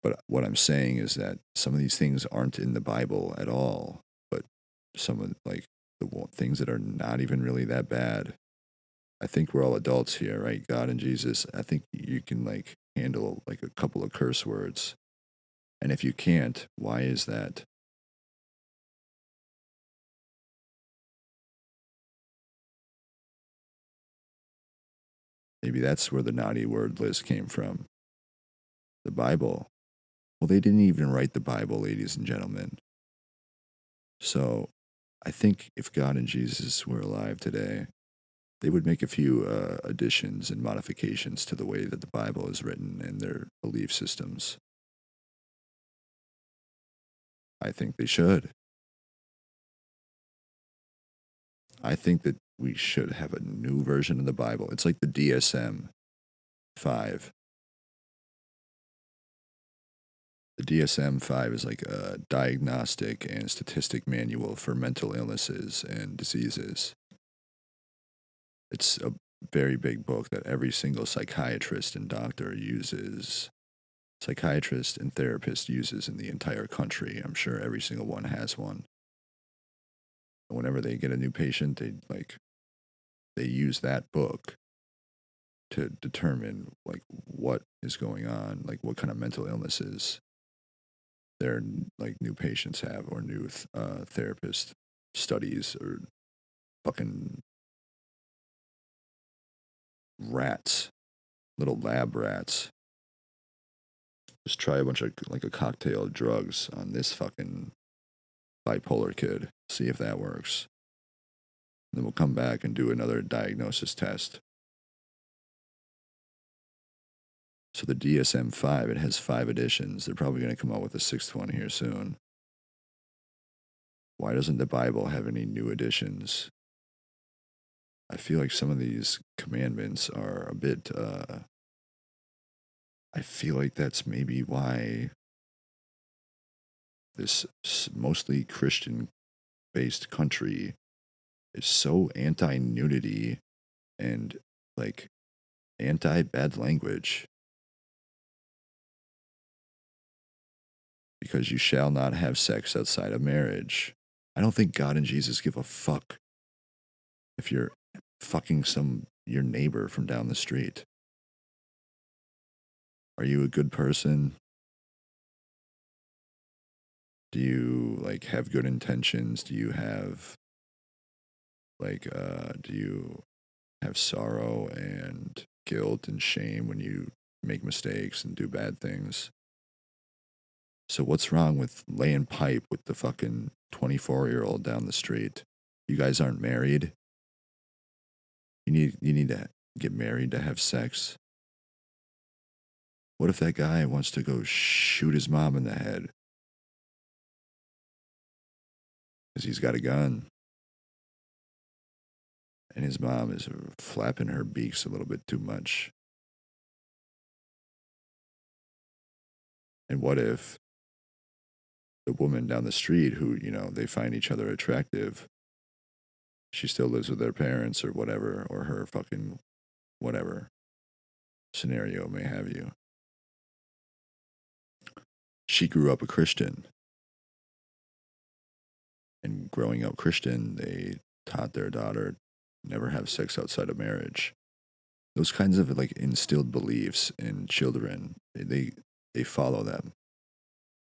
But what I'm saying is that some of these things aren't in the Bible at all, but some of like the things that are not even really that bad. I think we're all adults here, right? God and Jesus. I think you can like handle like a couple of curse words. And if you can't, why is that? Maybe that's where the naughty word list came from. The Bible. Well, they didn't even write the Bible, ladies and gentlemen. So I think if God and Jesus were alive today, they would make a few additions and modifications to the way that the Bible is written and their belief systems. I think they should. I think that we should have a new version of the Bible. It's like the DSM 5. The DSM-5 is like a diagnostic and statistic manual for mental illnesses and diseases. It's a very big book that every single psychiatrist and doctor uses. Psychiatrist and therapist uses in the entire country. I'm sure every single one has one. And whenever they get a new patient, they use that book to determine like what is going on, like what kind of mental illnesses their like new patients have, or new therapist studies, or fucking rats, little lab rats. Just try a bunch of like a cocktail of drugs on this fucking bipolar kid, see if that works. Then we'll come back and do another diagnosis test. So the DSM-5, it has 5 editions. They're probably going to come out with a 6th one here soon. Why doesn't the Bible have any new editions? I feel like some of these commandments are a bit, I feel like that's maybe why this mostly Christian-based country is so anti-nudity and, like, anti-bad language. Because you shall not have sex outside of marriage. I don't think God and Jesus give a fuck if you're fucking your neighbor from down the street. Are you a good person? Do you like have good intentions? Do you have do you have sorrow and guilt and shame when you make mistakes and do bad things? So what's wrong with laying pipe with the fucking 24-year-old down the street? You guys aren't married. You need to get married to have sex. What if that guy wants to go shoot his mom in the head? Because he's got a gun. And his mom is flapping her beaks a little bit too much. And what if the woman down the street who, they find each other attractive, she still lives with their parents or whatever, or her fucking whatever scenario may have you. She grew up a Christian. And growing up Christian, they taught their daughter never have sex outside of marriage. Those kinds of like instilled beliefs in children, they follow them.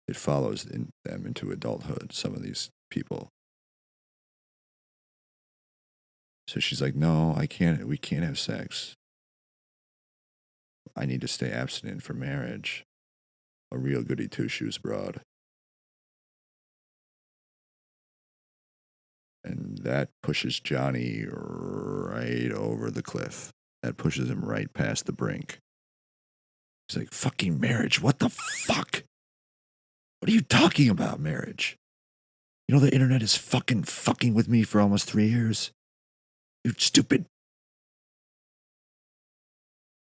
It follows them into adulthood, some of these people. So she's like, no, we can't have sex. I need to stay abstinent for marriage. A real goody two-shoes broad. And that pushes Johnny right over the cliff. That pushes him right past the brink. He's like, fucking marriage, what the fuck? What are you talking about, marriage? You know the internet is fucking with me for almost 3 years? You stupid.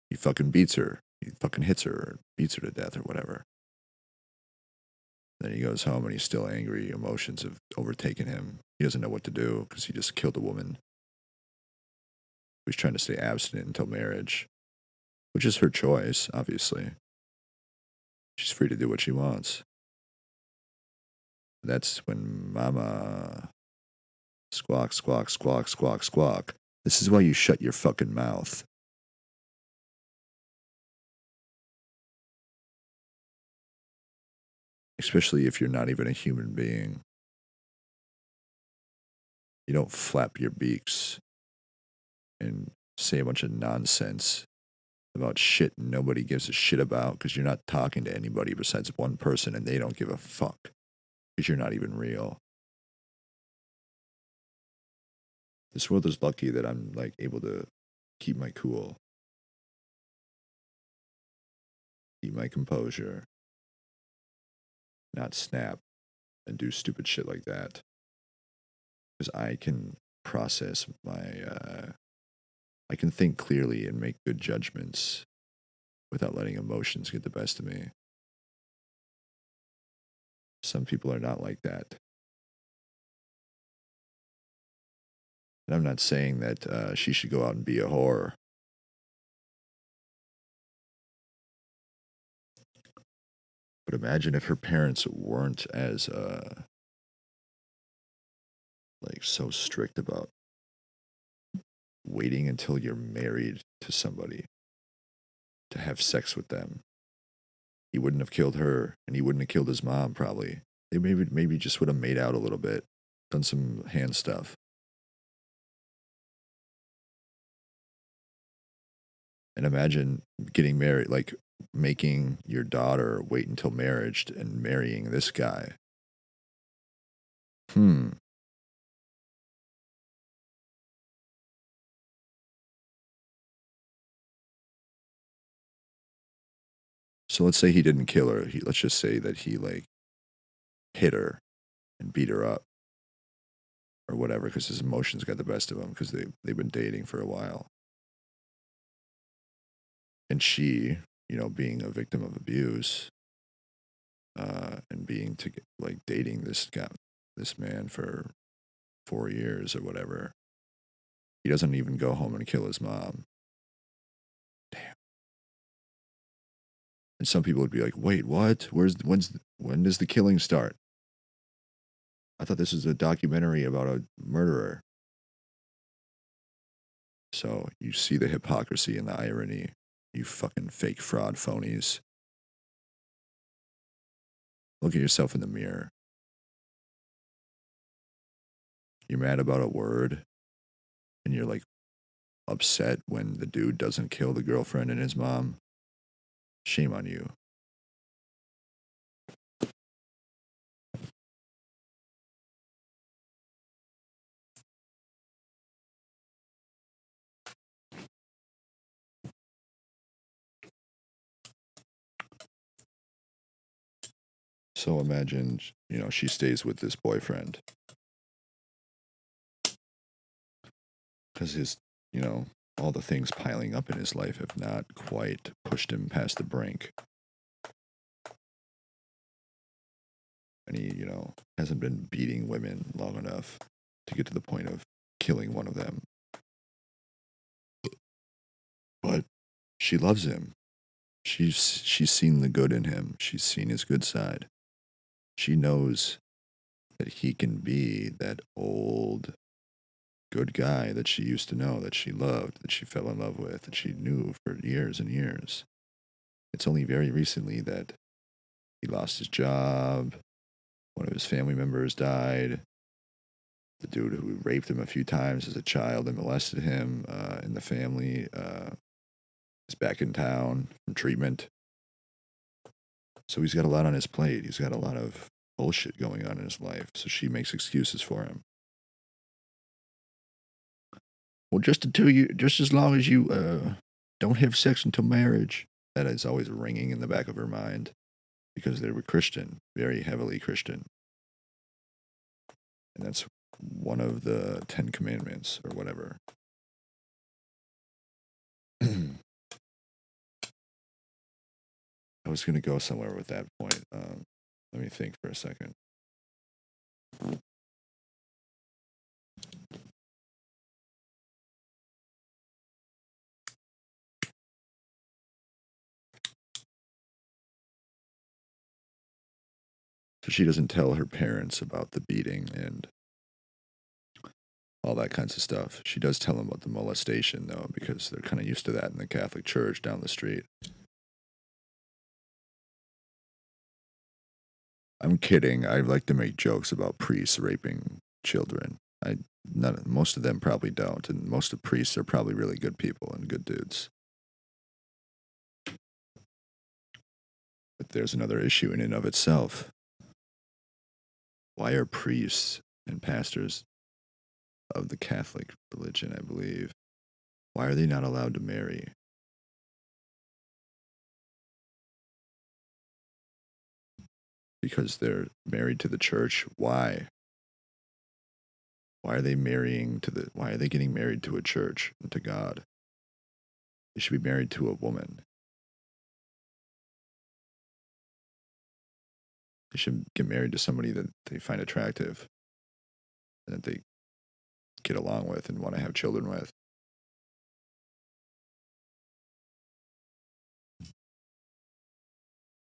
He fucking beats her. He fucking hits her or beats her to death or whatever. Then he goes home and he's still angry. Emotions have overtaken him. He doesn't know what to do because he just killed a woman. He's trying to stay abstinent until marriage, which is her choice, obviously. She's free to do what she wants. That's when Mama squawk, squawk, squawk, squawk, squawk. This is why you shut your fucking mouth. Especially if you're not even a human being. You don't flap your beaks and say a bunch of nonsense about shit nobody gives a shit about because you're not talking to anybody besides one person and they don't give a fuck because you're not even real. This world is lucky that I'm like able to keep my cool, keep my composure, not snap and do stupid shit like that. Because I can process I can think clearly and make good judgments without letting emotions get the best of me. Some people are not like that. And I'm not saying that she should go out and be a whore. But imagine if her parents weren't as like so strict about waiting until you're married to somebody to have sex with them. He wouldn't have killed her, and he wouldn't have killed his mom. Probably they maybe just would have made out a little bit, done some hand stuff. And imagine getting married, like making your daughter wait until marriage and marrying this guy. So let's say he didn't kill her. Let's just say that he like hit her and beat her up or whatever because his emotions got the best of him because they've been dating for a while. And she, being a victim of abuse, and being like dating this man for 4 years or whatever, he doesn't even go home and kill his mom. Damn. And some people would be like, "Wait, what? When does the killing start? I thought this was a documentary about a murderer." So you see the hypocrisy and the irony, you fucking fake fraud phonies. Look at yourself in the mirror. You're mad about a word, and you're like upset when the dude doesn't kill the girlfriend and his mom. Shame on you. So imagine, she stays with this boyfriend because all the things piling up in his life have not quite pushed him past the brink. And he, hasn't been beating women long enough to get to the point of killing one of them. But she loves him. She's seen the good in him. She's seen his good side. She knows that he can be that old good guy that she used to know, that she loved, that she fell in love with, that she knew for years and years. It's only very recently that he lost his job, one of his family members died, the dude who raped him a few times as a child and molested him in the family is back in town from treatment. So he's got a lot on his plate. He's got a lot of bullshit going on in his life. So she makes excuses for him. Well, just as long as you don't have sex until marriage. That is always ringing in the back of her mind because they were Christian, very heavily Christian. And that's one of the 10 Commandments or whatever. I was going to go somewhere with that point. Let me think for a second. So she doesn't tell her parents about the beating and all that kinds of stuff. She does tell them about the molestation, though, because they're kind of used to that in the Catholic Church down the street. I'm kidding. I like to make jokes about priests raping children. Most of them probably don't, and most of priests are probably really good people and good dudes. But there's another issue in and of itself. Why are priests and pastors of the Catholic religion, I believe, why are they not allowed to marry? Because they're married to the church? Why? Why are they getting married to a church and to God? They should be married to a woman. They should get married to somebody that they find attractive and that they get along with and want to have children with.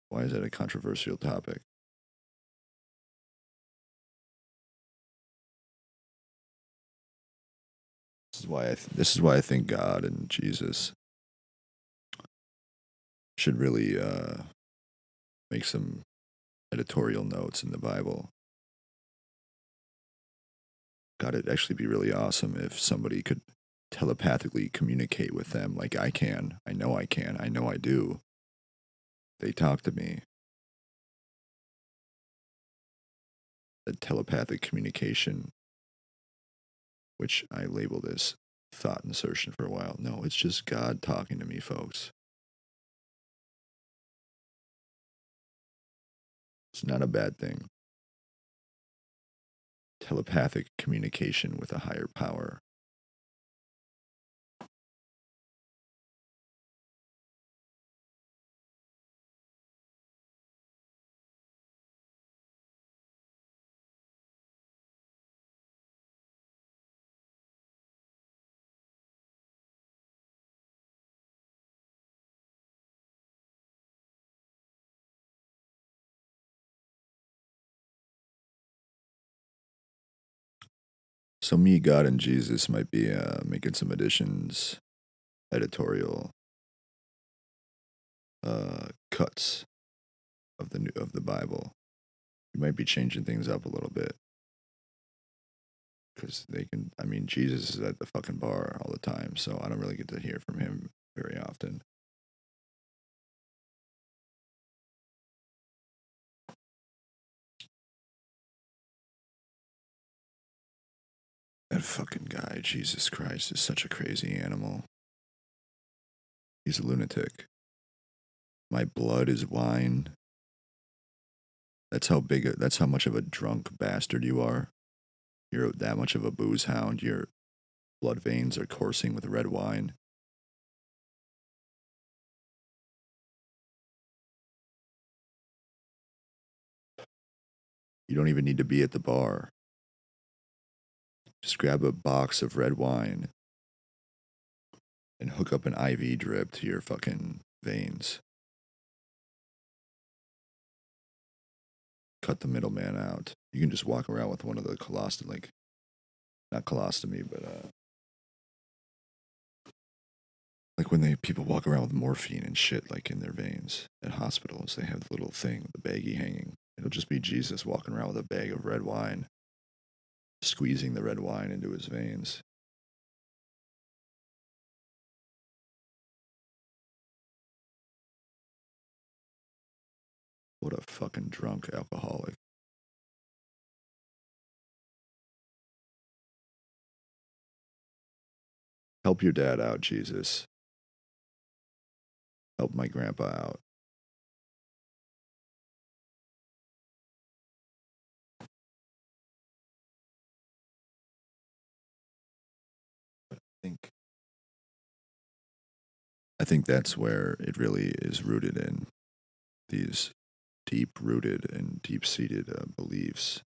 Why is that a controversial topic? This is why I think God and Jesus should really make some editorial notes in the Bible. God, it'd actually be really awesome if somebody could telepathically communicate with them like I can. I know I can. I know I do. They talk to me. That telepathic communication, which I labeled as thought insertion for a while. No, it's just God talking to me, folks. It's not a bad thing. Telepathic communication with a higher power. So me, God, and Jesus might be making some additions, editorial cuts of the Bible. We might be changing things up a little bit because they can. I mean, Jesus is at the fucking bar all the time, so I don't really get to hear from him very often. That fucking guy, Jesus Christ, is such a crazy animal. He's a lunatic. My blood is wine. That's how much of a drunk bastard you are. You're that much of a booze hound. Your blood veins are coursing with red wine. You don't even need to be at the bar. Just grab a box of red wine and hook up an IV drip to your fucking veins. Cut the middleman out. You can just walk around with one of the not colostomy, but like when people walk around with morphine and shit like in their veins at hospitals, they have the little thing, the baggie hanging. It'll just be Jesus walking around with a bag of red wine, squeezing the red wine into his veins. What a fucking drunk alcoholic. Help your dad out, Jesus. Help my grandpa out. I think that's where it really is rooted in these deep-rooted and deep-seated beliefs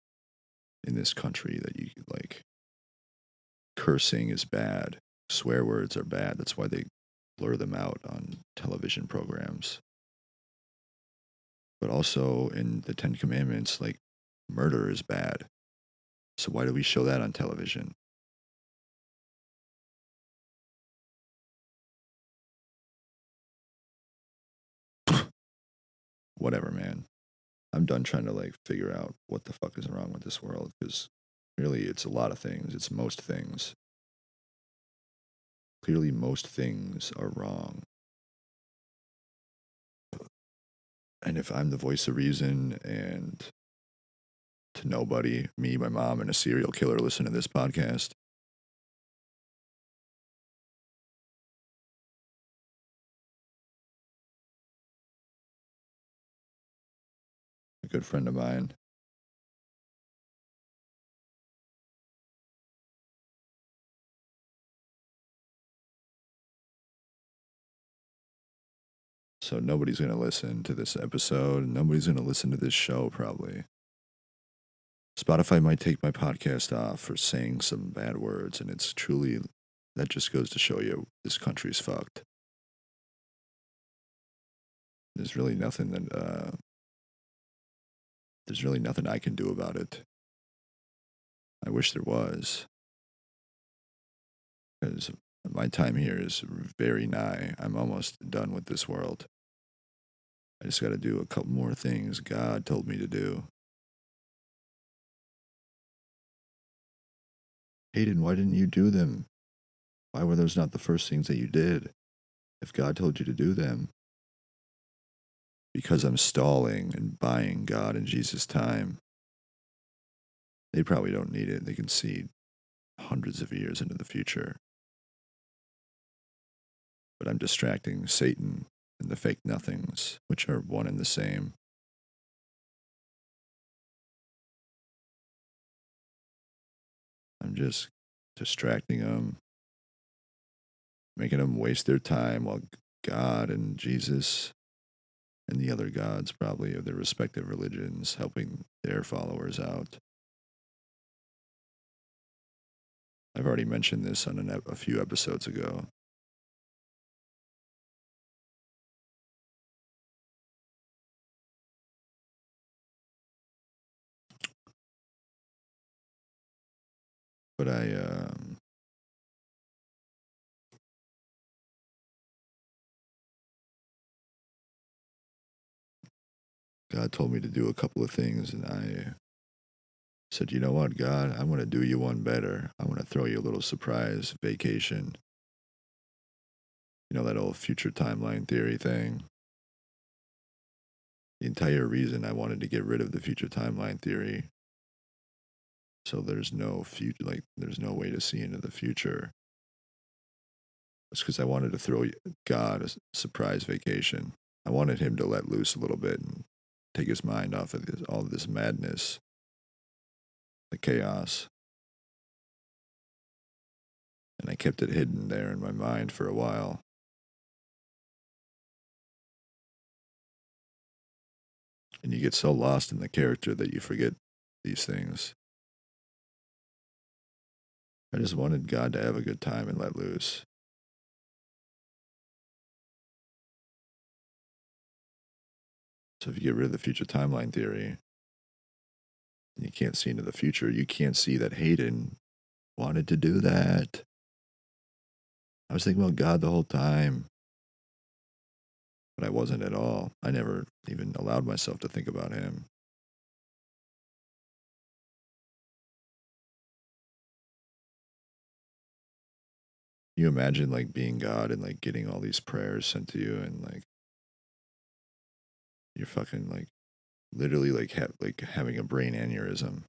in this country that you like. Cursing is bad. Swear words are bad. That's why they blur them out on television programs. But also in the Ten Commandments, like murder is bad. So why do we show that on television? Whatever, man. I'm done trying to like figure out what the fuck is wrong with this world because really it's a lot of things. It's most things. Clearly, most things are wrong. And if I'm the voice of reason and to nobody, me, my mom, and a serial killer listen to this podcast, a good friend of mine, So nobody's going to listen to this episode. Nobody's going to listen to this show, probably. Spotify might take my podcast off for saying some bad words, and it's truly, that just goes to show you this country's fucked. There's really nothing I can do about it. I wish there was, because my time here is very nigh. I'm almost done with this world. I just got to do a couple more things God told me to do. Hayden, why didn't you do them? Why were those not the first things that you did? If God told you to do them. Because I'm stalling and buying God and Jesus' time. They probably don't need it. They can see hundreds of years into the future. But I'm distracting Satan and the fake nothings, which are one and the same. I'm just distracting them, making them waste their time while God and Jesus and the other gods, probably of their respective religions, helping their followers out. I've already mentioned this on a few episodes ago. But God told me to do a couple of things, and I said, you know what, God, I want to do you one better. I want to throw you a little surprise vacation. You know, that old future timeline theory thing. The entire reason I wanted to get rid of the future timeline theory, so there's no future, like there's no way to see into the future. It's because I wanted to throw God a surprise vacation. I wanted him to let loose a little bit and take his mind off of all of this madness, the chaos. And I kept it hidden there in my mind for a while. And you get so lost in the character that you forget these things. I just wanted God to have a good time and let loose. So if you get rid of the future timeline theory, and you can't see into the future, you can't see that Hayden wanted to do that. I was thinking about God the whole time, but I wasn't at all. I never even allowed myself to think about him. You imagine like being God and like getting all these prayers sent to you, and like you're fucking like literally like having a brain aneurysm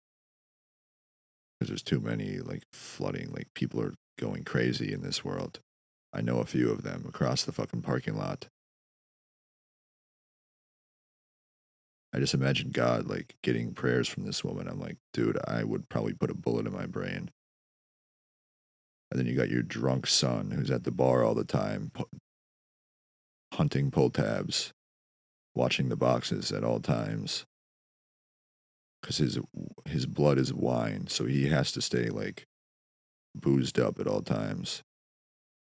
because there's too many like flooding. Like people are going crazy in this world. I know a few of them across the fucking parking lot. I just imagine God like getting prayers from this woman. I'm like, dude, I would probably put a bullet in my brain. And then you got your drunk son who's at the bar all the time, hunting pull tabs, watching the boxes at all times. Because his blood is wine, so he has to stay like boozed up at all times.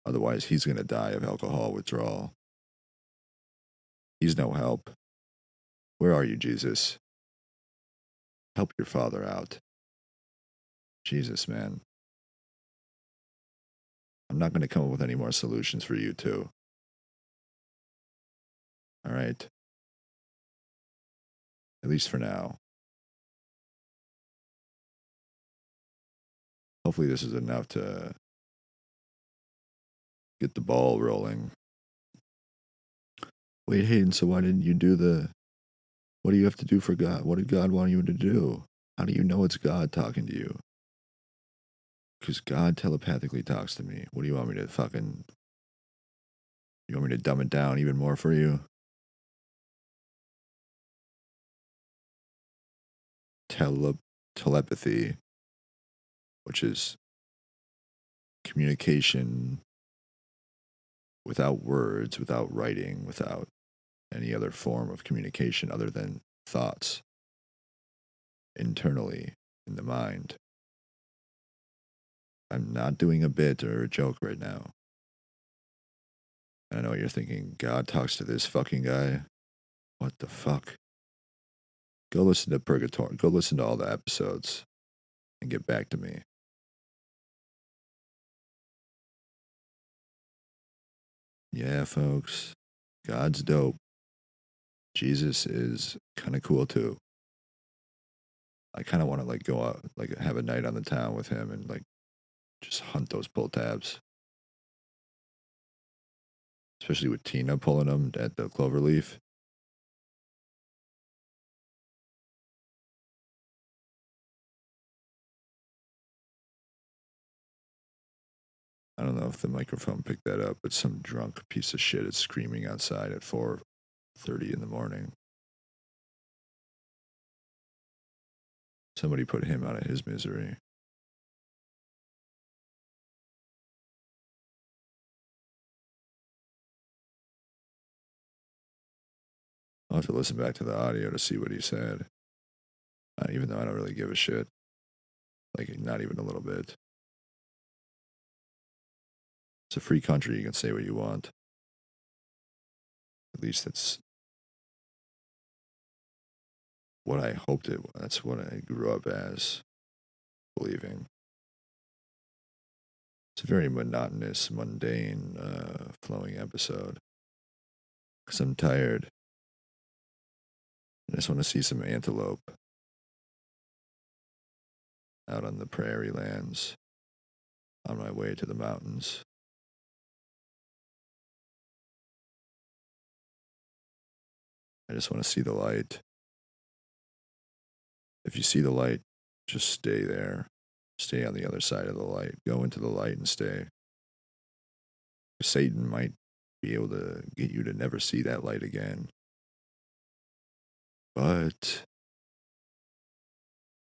Otherwise, he's gonna die of alcohol withdrawal. He's no help. Where are you, Jesus? Help your father out. Jesus, man. I'm not gonna come up with any more solutions for you, too. All right? At least for now. Hopefully, this is enough to get the ball rolling. Wait, Hayden, so why didn't you do what do you have to do for God? What did God want you to do? How do you know it's God talking to you? Because God telepathically talks to me. What do you want me to you want me to dumb it down even more for you? Telepathy, which is communication without words, without writing, without any other form of communication other than thoughts internally in the mind. I'm not doing a bit or a joke right now. I know you're thinking, God talks to this fucking guy. What the fuck? Go listen to Purgatory. Go listen to all the episodes and get back to me. Yeah, folks. God's dope. Jesus is kind of cool too. I kind of want to like go out, like have a night on the town with him and like just hunt those pull tabs. Especially with Tina pulling them at the Cloverleaf. I don't know if the microphone picked that up, but some drunk piece of shit is screaming outside at 4:30 in the morning. Somebody put him out of his misery. I'll have to listen back to the audio to see what he said. Even though I don't really give a shit. Like, not even a little bit. It's a free country. You can say what you want. At least that's what I hoped it was. That's what I grew up as believing. It's a very monotonous, mundane, flowing episode. Because I'm tired. I just want to see some antelope out on the prairie lands on my way to the mountains. I just want to see the light. If you see the light, just stay there. Stay on the other side of the light. Go into the light and stay. Satan might be able to get you to never see that light again. But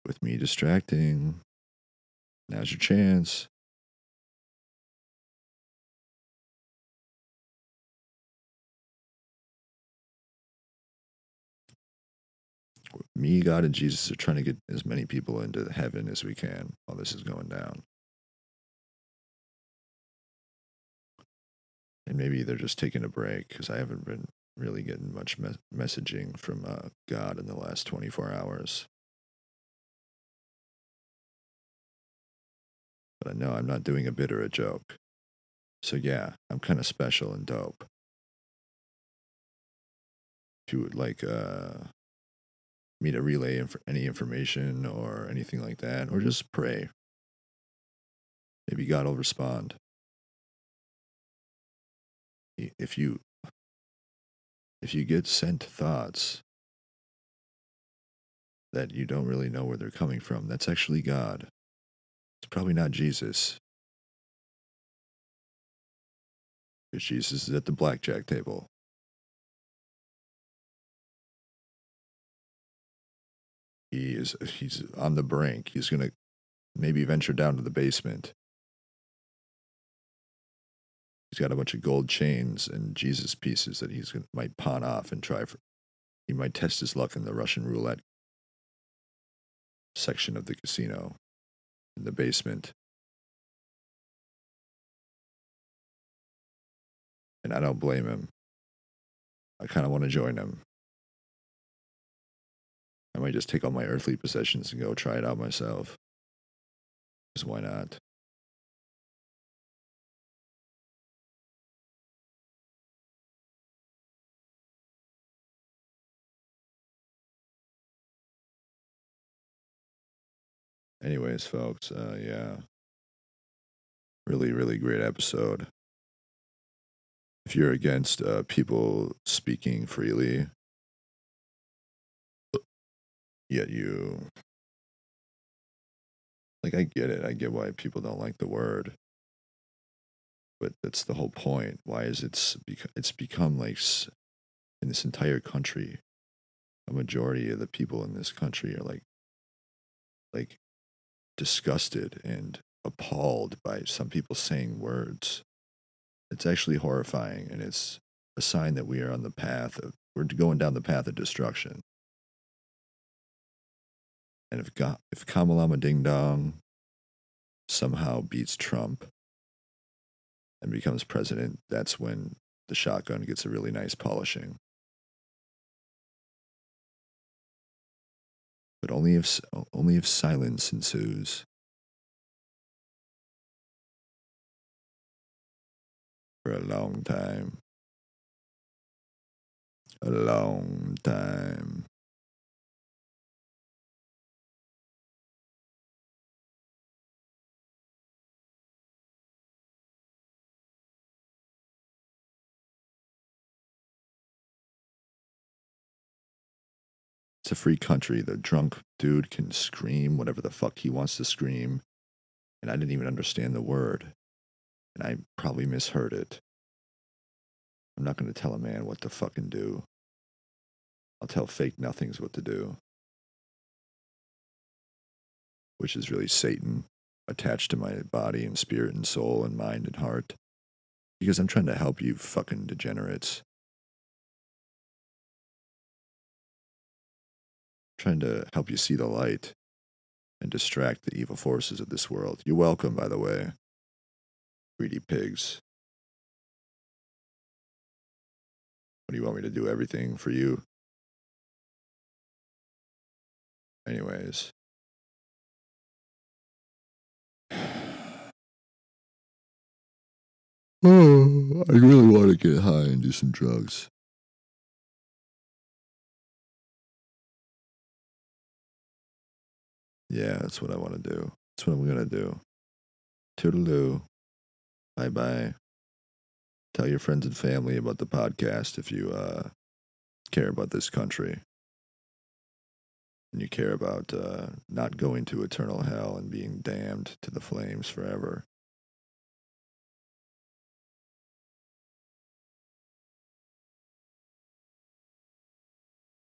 with me distracting, now's your chance. Me, God, and Jesus are trying to get as many people into heaven as we can while this is going down. And maybe they're just taking a break because I haven't been really getting much messaging from God in the last 24 hours. But I know I'm not doing a bit or a joke. So yeah, I'm kind of special and dope. If you would like me to relay any information or anything like that, or just pray, maybe God will respond. If you get sent thoughts that you don't really know where they're coming from, that's actually God. It's probably not Jesus. Because Jesus is at the blackjack table. He's on the brink. He's gonna maybe venture down to the basement. He's got a bunch of gold chains and Jesus pieces that might pawn off and try for. He might test his luck in the Russian roulette section of the casino in the basement. And I don't blame him. I kind of want to join him. I might just take all my earthly possessions and go try it out myself. Because why not? Anyways, folks, yeah. Really, really great episode. If you're against people speaking freely, yet you. Like, I get it. I get why people don't like the word. But that's the whole point. Why is it's become like in this entire country, a majority of the people in this country are like disgusted and appalled by some people saying words. It's actually horrifying, and it's a sign that we are on the path of, we're going down the path of destruction. And if Kamalama Ding Dong somehow beats Trump and becomes president, that's when the shotgun gets a really nice polishing. But only if silence ensues. For a long time. A long time. It's a free country. The drunk dude can scream whatever the fuck he wants to scream. And I didn't even understand the word. And I probably misheard it. I'm not going to tell a man what to fucking do. I'll tell fake nothings what to do. Which is really Satan attached to my body and spirit and soul and mind and heart. Because I'm trying to help you fucking degenerates. Trying to help you see the light and distract the evil forces of this world. You're welcome, by the way. Greedy pigs. What do you want me to do? Everything for you? Anyways. Oh, I really want to get high and do some drugs. Yeah, that's what I want to do. That's what I'm going to do. Toodaloo. Bye-bye. Tell your friends and family about the podcast if you care about this country. And you care about not going to eternal hell and being damned to the flames forever.